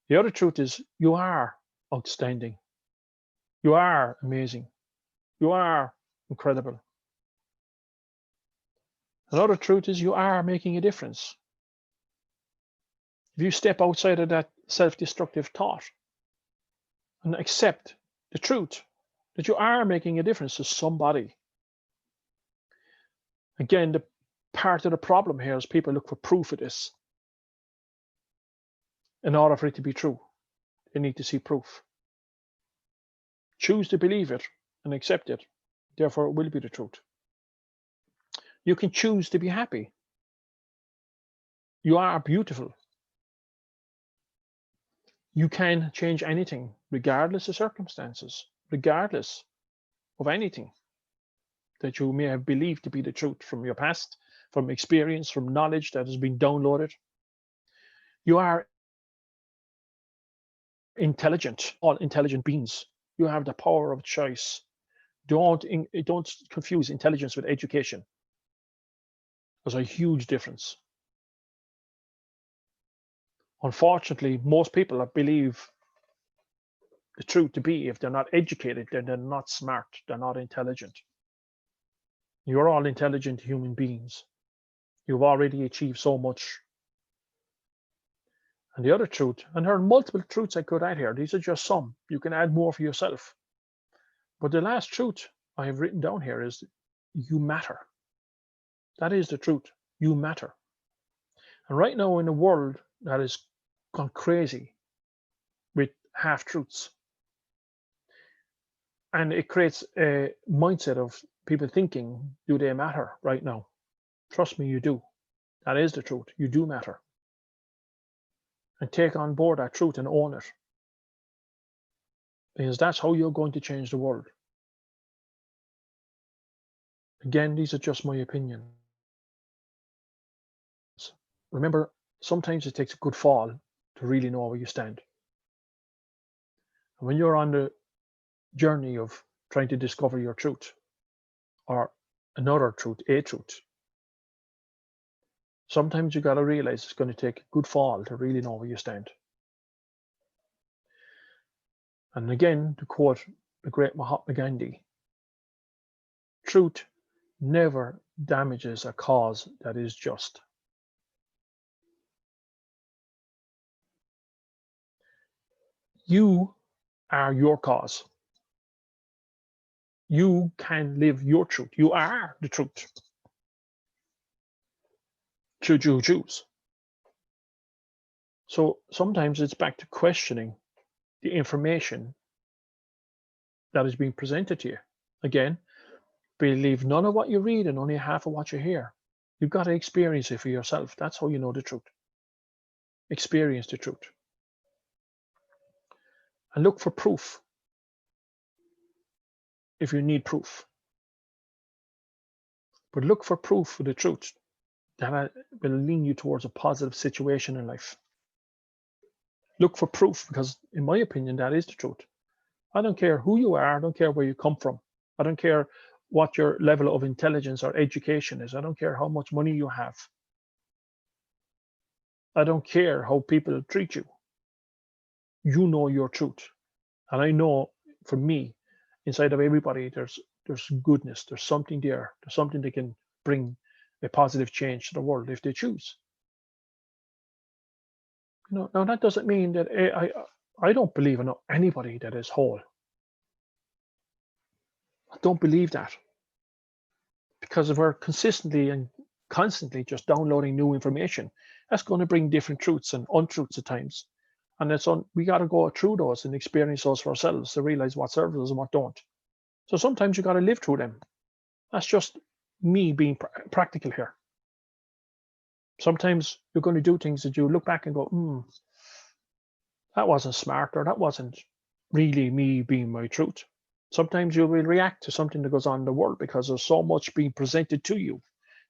The other truth is you are outstanding. You are amazing. You are incredible. Another truth is you are making a difference. If you step outside of that self-destructive thought and accept the truth that you are making a difference to somebody. Again, the part of the problem here is people look for proof of this. In order for it to be true, they need to see proof. Choose to believe it and accept it. Therefore, it will be the truth. You can choose to be happy. You are beautiful. You can change anything, regardless of circumstances, regardless of anything that you may have believed to be the truth from your past, from experience, from knowledge that has been downloaded. You are intelligent, all intelligent beings. You have the power of choice. Don't confuse intelligence with education. There's a huge difference. Unfortunately, most people believe the truth to be if they're not educated, then they're not smart, they're not intelligent. You're all intelligent human beings. You've already achieved so much. And the other truth, and there are multiple truths I could add here. These are just some. You can add more for yourself. But the last truth I have written down here is you matter. That is the truth. You matter. And right now in a world that has gone crazy with half truths, and it creates a mindset of people thinking, do they matter right now? Trust me, you do. That is the truth. You do matter. And take on board that truth and own it. Because that's how you're going to change the world. Again, these are just my opinions. Remember, sometimes it takes a good fall to really know where you stand. And when you're on the journey of trying to discover your truth or another truth, a truth, sometimes you got to realize it's going to take a good fall to really know where you stand. And again, to quote the great Mahatma Gandhi, truth never damages a cause that is just. You are your cause. You can live your truth. You are the truth. Should you choose? So sometimes it's back to questioning the information that is being presented to you. Again, believe none of what you read and only half of what you hear. You've got to experience it for yourself. That's how you know the truth. Experience the truth. And look for proof if you need proof. But look for proof for the truth that will lean you towards a positive situation in life. Look for proof because, in my opinion, that is the truth. I don't care who you are. I don't care where you come from. I don't care what your level of intelligence or education is. I don't care how much money you have. I don't care how people treat you. You know your truth. And I know for me, inside of everybody, there's goodness. There's something there. There's something that can bring a positive change to the world if they choose. You know, now that doesn't mean that I don't believe in anybody that is whole. I don't believe that. Because if we're consistently and constantly just downloading new information, that's going to bring different truths and untruths at times. And we got to go through those and experience those for ourselves to realize what serves us and what don't. So sometimes you got to live through them. That's just me being practical here. Sometimes you're going to do things that you look back and go, that wasn't smart, or that wasn't really me being my truth. Sometimes you will react to something that goes on in the world because there's so much being presented to you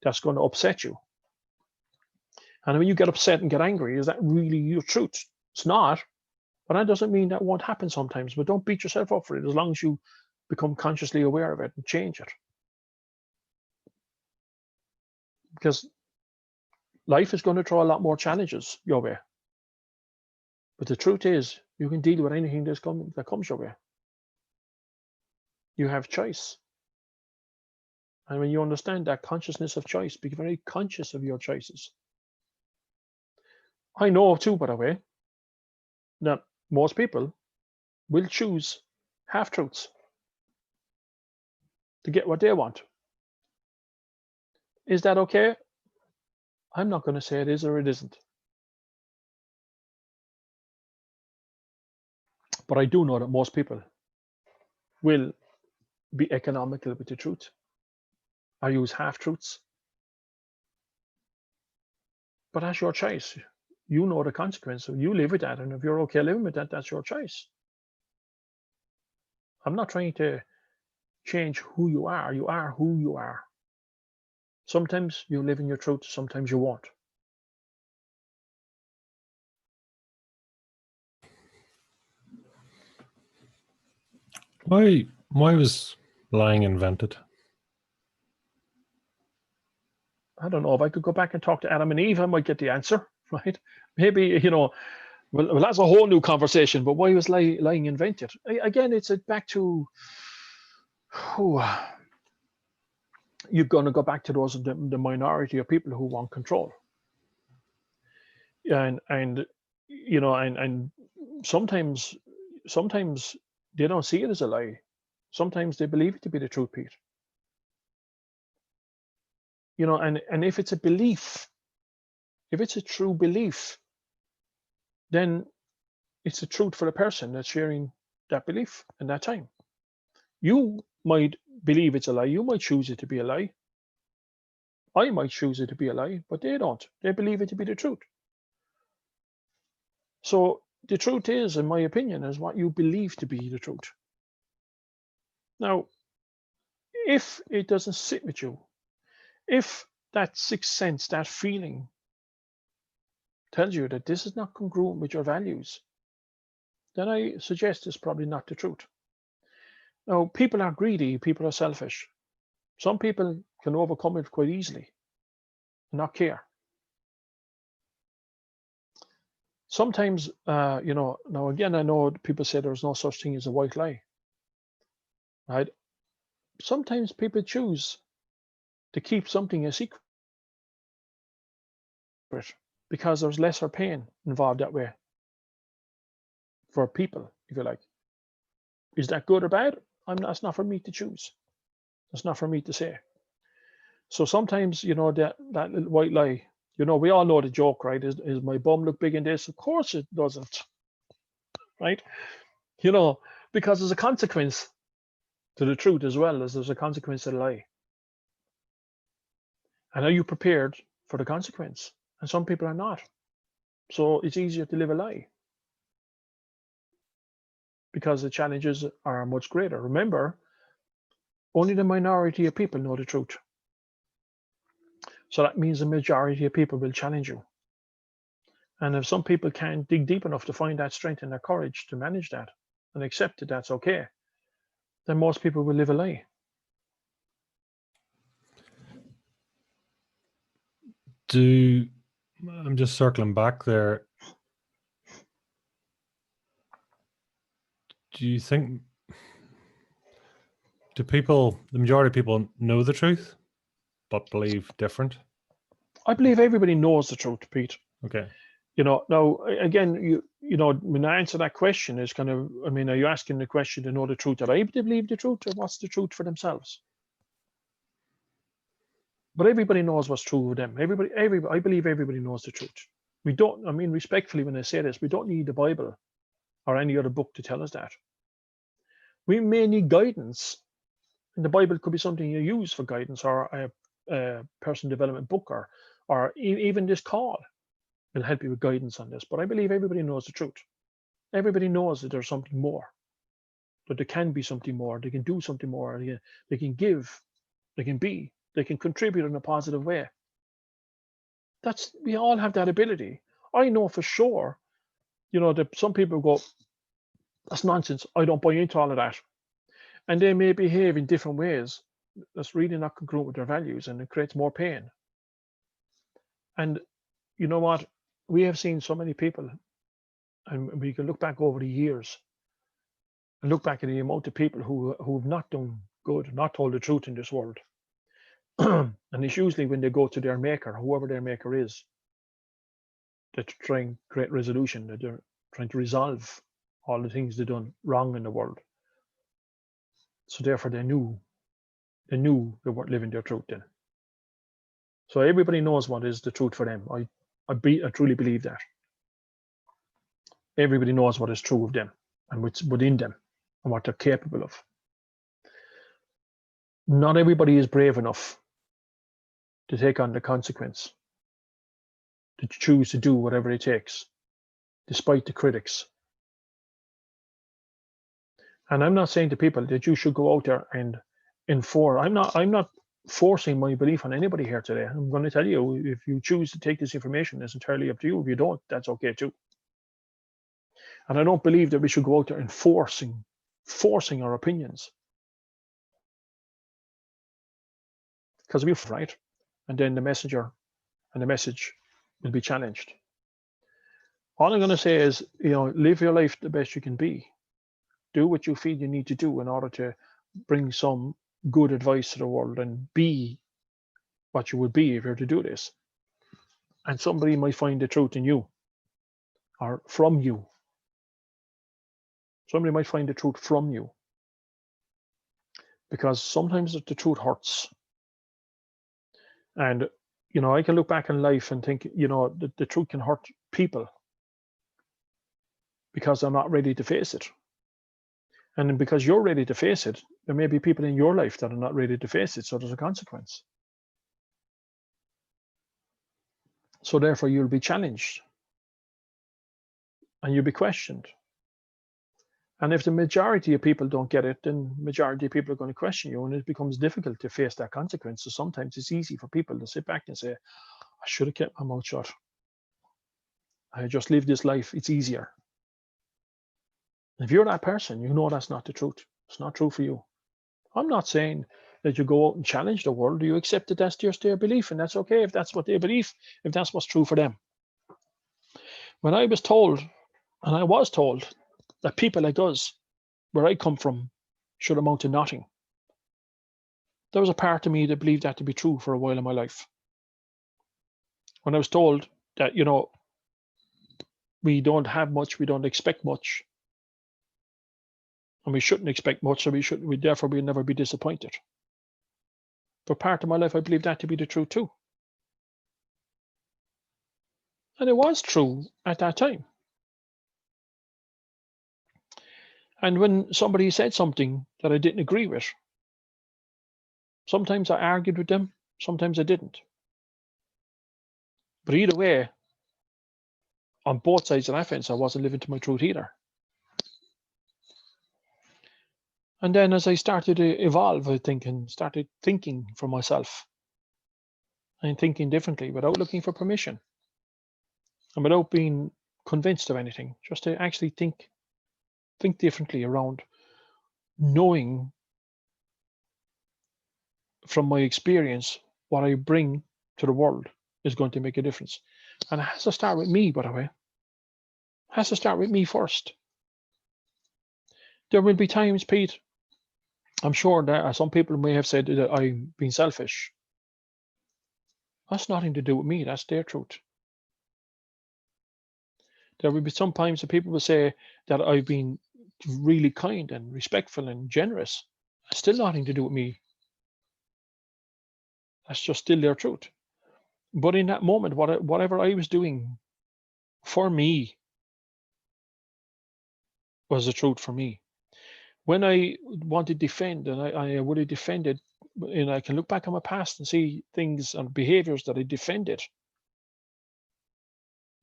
that's going to upset you. And when you get upset and get angry, is that really your truth? It's not. But that doesn't mean that won't happen sometimes. But don't beat yourself up for it as long as you become consciously aware of it and change it. Because life is going to throw a lot more challenges your way. But the truth is, you can deal with anything that comes your way. You have choice. And when you understand that consciousness of choice, be very conscious of your choices. I know too, by the way, that most people will choose half-truths to get what they want. Is that okay? I'm not going to say it is or it isn't. But I do know that most people will be economical with the truth. I use half-truths. But that's your choice. You know the consequence. So you live with that. And if you're okay living with that, that's your choice. I'm not trying to change who you are. You are who you are. Sometimes you live in your truth, sometimes you won't. Why was lying invented? I don't know. If I could go back and talk to Adam and Eve, I might get the answer, right? Maybe, well, that's a whole new conversation, but why was lying invented? Again, it's back to you're going to go back to those the minority of people who want control. And you know, and sometimes they don't see it as a lie. Sometimes they believe it to be the truth, Pete. You know, and if it's a belief, if it's a true belief, then it's the truth for the person that's sharing that belief in that time. You might believe it's a lie. You might choose it to be a lie. I might choose it to be a lie, but they don't. They believe it to be the truth. So the truth is, in my opinion, is what you believe to be the truth. Now, if it doesn't sit with you, if that sixth sense, that feeling tells you that this is not congruent with your values, then I suggest it's probably not the truth. Now, people are greedy, people are selfish. Some people can overcome it quite easily and not care. Sometimes, you know, now again, I know people say there's no such thing as a white lie, right? Sometimes people choose to keep something a secret because there's lesser pain involved that way for people, if you like. Is that good or bad? That's not for me to choose. That's not for me to say. So sometimes, you know, that little white lie, you know, we all know the joke, right? Is my bum look big in this? Of course it doesn't, right? You know, because there's a consequence to the truth as well as there's a consequence to the lie. And are you prepared for the consequence? And some people are not. So it's easier to live a lie because the challenges are much greater. Remember, only the minority of people know the truth. So that means the majority of people will challenge you. And if some people can't dig deep enough to find that strength and that courage to manage that and accept that that's okay, then most people will live a lie. I'm just circling back there. Do you think, the majority of people know the truth, but believe different? I believe everybody knows the truth, Pete. Okay. You know, now again, you know, when I answer that question is kind of, I mean, are you asking the question to know the truth that I believe the truth, or what's the truth for themselves? But everybody knows what's true of them. Everybody, I believe everybody knows the truth. We don't, I mean, respectfully, when I say this, we don't need the Bible or any other book to tell us that. We may need guidance, and the Bible could be something you use for guidance, or a personal development book, or even this call will help you with guidance on this. But I believe everybody knows the truth. Everybody knows that there's something more, that there can be something more. They can do something more. They can give. They can be. They can contribute in a positive way. We all have that ability. I know for sure, you know, that some people go, that's nonsense. I don't buy into all of that. And they may behave in different ways that's really not congruent with their values, and it creates more pain. And you know what? We have seen so many people, and we can look back over the years and look back at the amount of people who have not done good, not told the truth in this world. And it's usually when they go to their maker, whoever their maker is, that try and create resolution, that they're trying to resolve all the things they've done wrong in the world. So therefore they knew they weren't living their truth then. So everybody knows what is the truth for them. I truly believe that. Everybody knows what is true of them and what's within them and what they're capable of. Not everybody is brave enough to take on the consequence, to choose to do whatever it takes, despite the critics. And I'm not saying to people that you should go out there and enforce. I'm not forcing my belief on anybody here today. I'm going to tell you, if you choose to take this information, it's entirely up to you. If you don't, that's okay too. And I don't believe that we should go out there and forcing our opinions. Because we're right. And then the messenger and the message will be challenged. All I'm going to say is, you know, live your life the best you can be. Do what you feel you need to do in order to bring some good advice to the world and be what you would be if you're to do this. And somebody might find the truth in you or from you. Somebody might find the truth from you. Because sometimes the truth hurts. And, I can look back in life and think, the truth can hurt people because they're not ready to face it. And then because you're ready to face it, there may be people in your life that are not ready to face it. So there's a consequence. So therefore, you'll be challenged and you'll be questioned. And if the majority of people don't get it, then majority of people are going to question you, and it becomes difficult to face that consequence. So sometimes it's easy for people to sit back and say, I should have kept my mouth shut. I just lived this life. It's easier. If you're that person, you know that's not the truth. It's not true for you. I'm not saying that you go out and challenge the world. You accept that that's just their belief, and that's okay if that's what they believe, if that's what's true for them. When I was told, and I was told, that people like us, where I come from, should amount to nothing, there was a part of me that believed that to be true for a while in my life. When I was told that, we don't have much, we don't expect much, and we shouldn't expect much, so we therefore will never be disappointed. For part of my life, I believed that to be the truth too. And it was true at that time. And when somebody said something that I didn't agree with, sometimes I argued with them, sometimes I didn't. But either way, on both sides of that fence, I wasn't living to my truth either. And then as I started to evolve, I think, and started thinking for myself and thinking differently without looking for permission and without being convinced of anything, just to actually think differently around knowing from my experience what I bring to the world is going to make a difference. And it has to start with me, by the way. It has to start with me first. There will be times, Pete, I'm sure that some people may have said that I've been selfish. That's nothing to do with me. That's their truth. There will be some times that people will say that I've been really kind and respectful and generous. That's still nothing to do with me. That's just still their truth. But in that moment, whatever I was doing for me was the truth for me. When I want to defend, and I would have defended, and I can look back on my past and see things and behaviors that I defended,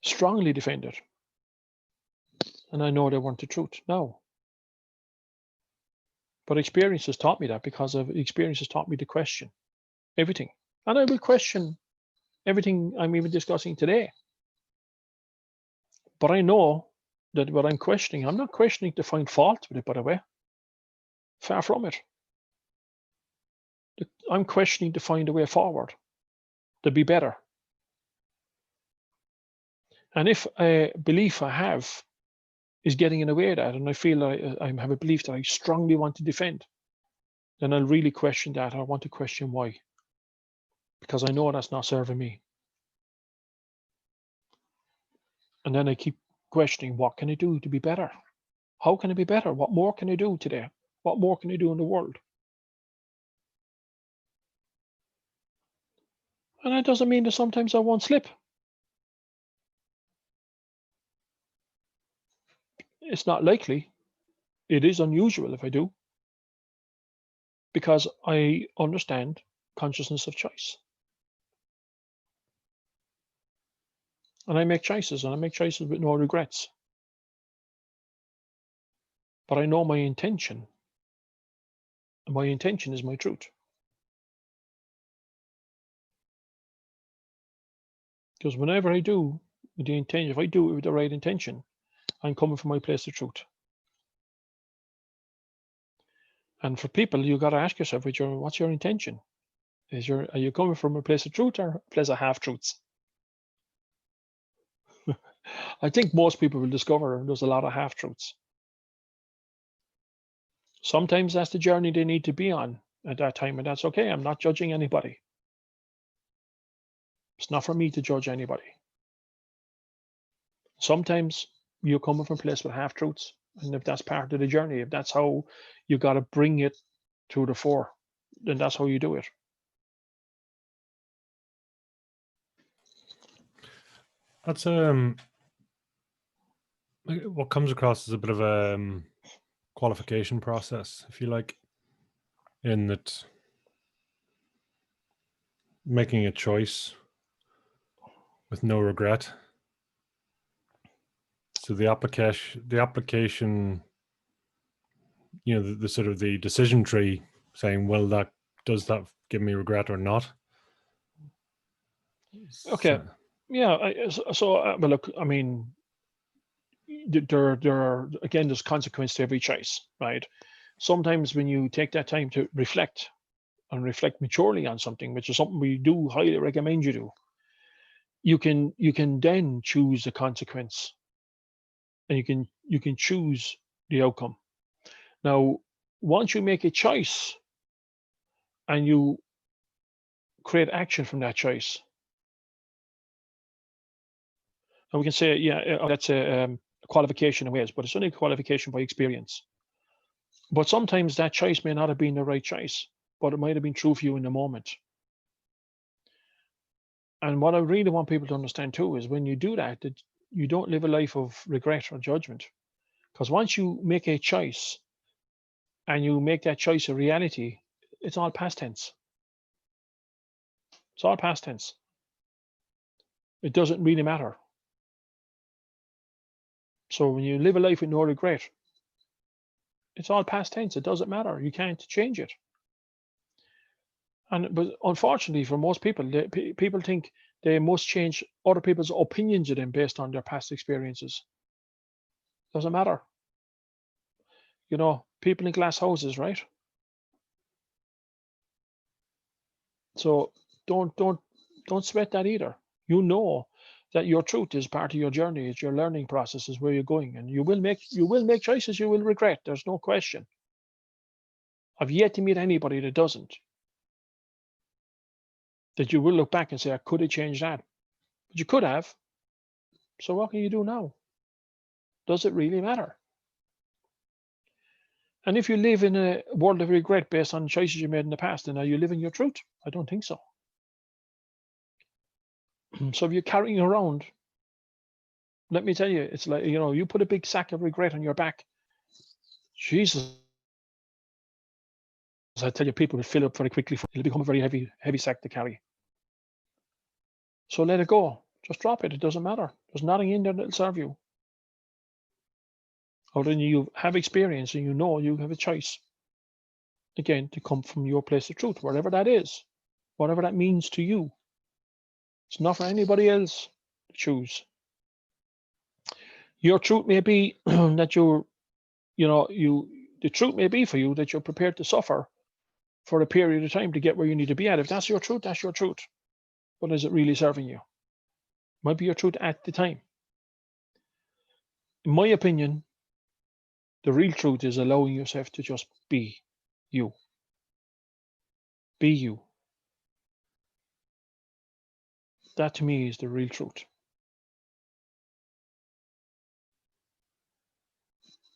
strongly defended. And I know they weren't the truth now. But experience has taught me that, because of experience has taught me to question everything. And I will question everything I'm even discussing today. But I know that what I'm questioning, I'm not questioning to find fault with it, by the way. Far from it. I'm questioning to find a way forward, to be better. And if a belief I have is getting in the way of that, and I feel I have a belief that I strongly want to defend, then I'll really question that. I want to question why. Because I know that's not serving me. And then I keep questioning, what can I do to be better? How can I be better? What more can I do today? What more can I do in the world? And that doesn't mean that sometimes I won't slip. It's not likely. It is unusual if I do, because I understand consciousness of choice. And I make choices, and I make choices with no regrets. But I know my intention, and my intention is my truth. Because whenever I do with the intention, if I do it with the right intention, I'm coming from my place of truth. And for people, you got to ask yourself, what's your intention? Are you coming from a place of truth or a place of half truths? I think most people will discover there's a lot of half truths. Sometimes that's the journey they need to be on at that time, and that's okay. I'm not judging anybody. It's not for me to judge anybody. Sometimes you come from a place with half truths, and if that's part of the journey, if that's how you got to bring it to the fore, then that's how you do it. That's what comes across as a bit of a qualification process, if you like, in that making a choice with no regret. So the application, the sort of the decision tree saying, well, does that give me regret or not? Okay. Yeah. But look, I mean, there are, again, there's consequence to every choice, right? Sometimes when you take that time to reflect and reflect maturely on something, which is something we do highly recommend you do, you can then choose the consequence, and you can choose the outcome. Now, once you make a choice and you create action from that choice, and we can say, yeah, that's a qualification in ways, but it's only a qualification by experience. But sometimes that choice may not have been the right choice, but it might have been true for you in the moment. And what I really want people to understand too is when you do that, that you don't live a life of regret or judgment. Because once you make a choice and you make that choice a reality, it's all past tense. It's all past tense. It doesn't really matter. So when you live a life with no regret, it's all past tense. It doesn't matter. You can't change it. But unfortunately, for most people, people think they must change other people's opinions of them based on their past experiences. Doesn't matter. People in glass houses, right? So don't sweat that either. You know that your truth is part of your journey. It's your learning process, is where you're going, and you will make choices you will regret. There's no question. I've yet to meet anybody that doesn't. That you will look back and say, I could have changed that. But you could have. So what can you do now? Does it really matter? And if you live in a world of regret based on choices you made in the past, then are you living your truth? I don't think so. So if you're carrying around, let me tell you, it's like, you put a big sack of regret on your back. Jesus, I tell you, people will fill up very quickly. It'll become a very heavy sack to carry. So let it go. Just drop it. It doesn't matter. There's nothing in there that'll serve you. Or then you have experience and you have a choice. Again, to come from your place of truth, whatever that is, whatever that means to you. It's not for anybody else to choose. Your truth may be that the truth may be for you that you're prepared to suffer for a period of time to get where you need to be at. If that's your truth, that's your truth. But is it really serving you? Might be your truth at the time. In my opinion, the real truth is allowing yourself to just be you. Be you. That to me is the real truth.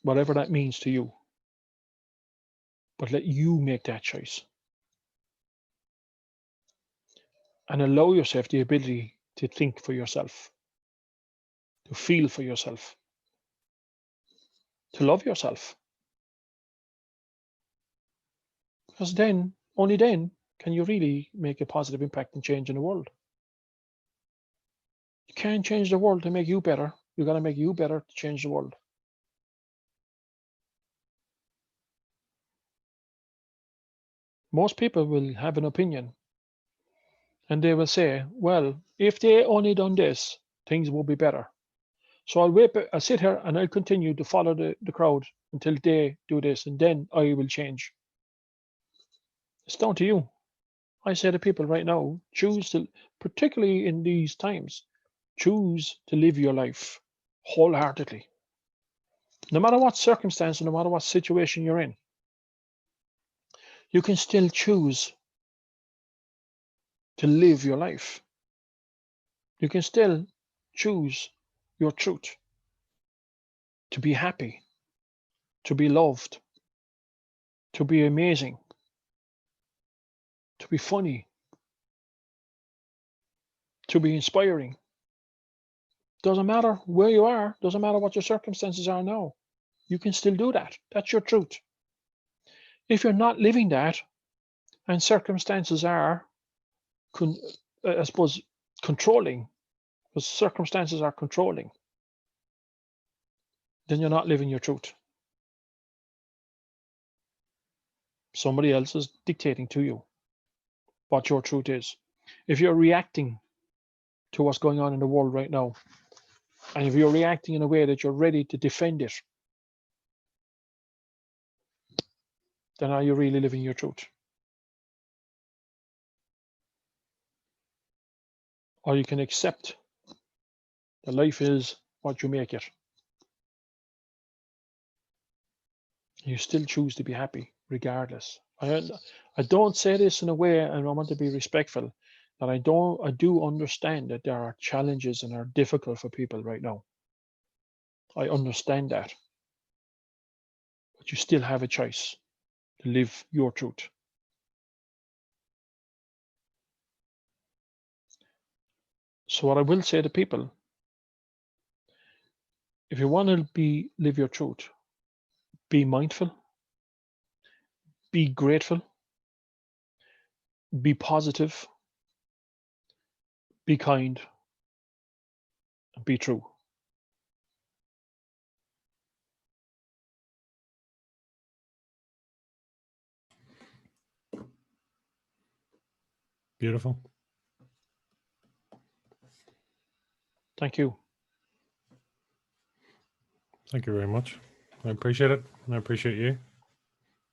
Whatever that means to you. But let you make that choice. And allow yourself the ability to think for yourself, to feel for yourself, to love yourself. Because then, only then, can you really make a positive impact and change in the world. You can't change the world to make you better. You got to make you better to change the world. Most people will have an opinion and they will say, well, if they only done this, things will be better. So I'll sit here and I'll continue to follow the crowd until they do this, and then I will change. It's down to you. I say to people right now, choose to, particularly in these times, choose to live your life wholeheartedly. No matter what circumstance, no matter what situation you're in. You can still choose to live your life. You can still choose your truth, to be happy, to be loved, to be amazing, to be funny, to be inspiring. Doesn't matter where you are, doesn't matter what your circumstances are now. You can still do that. That's your truth. If you're not living that, and circumstances are, I suppose, controlling, because circumstances are controlling, then you're not living your truth. Somebody else is dictating to you what your truth is. If you're reacting to what's going on in the world right now, and if you're reacting in a way that you're ready to defend it, then are you really living your truth? Or you can accept that life is what you make it. You still choose to be happy regardless. I don't say this in a way, and I want to be respectful, that I do understand that there are challenges and are difficult for people right now. I understand that. But you still have a choice to live your truth. So what I will say to people, if you want to live your truth, be mindful, be grateful, be positive, be kind, and be true. Beautiful. Thank you. Thank you very much. I appreciate it. I appreciate you.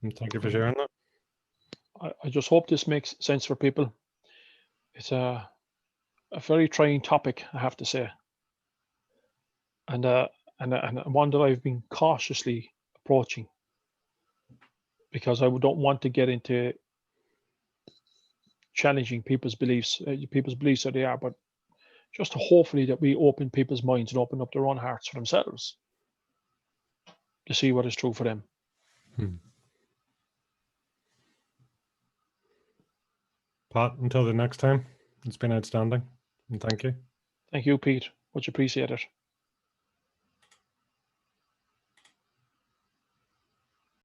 And thank you for sharing that. I just hope this makes sense for people. It's a very trying topic, I have to say, and one that I've been cautiously approaching, because I don't want to get into challenging people's beliefs that they are, but just hopefully that we open people's minds and open up their own hearts for themselves to see what is true for them. Pat, until the next time, it's been outstanding. And thank you. Thank you, Pete. Much appreciated.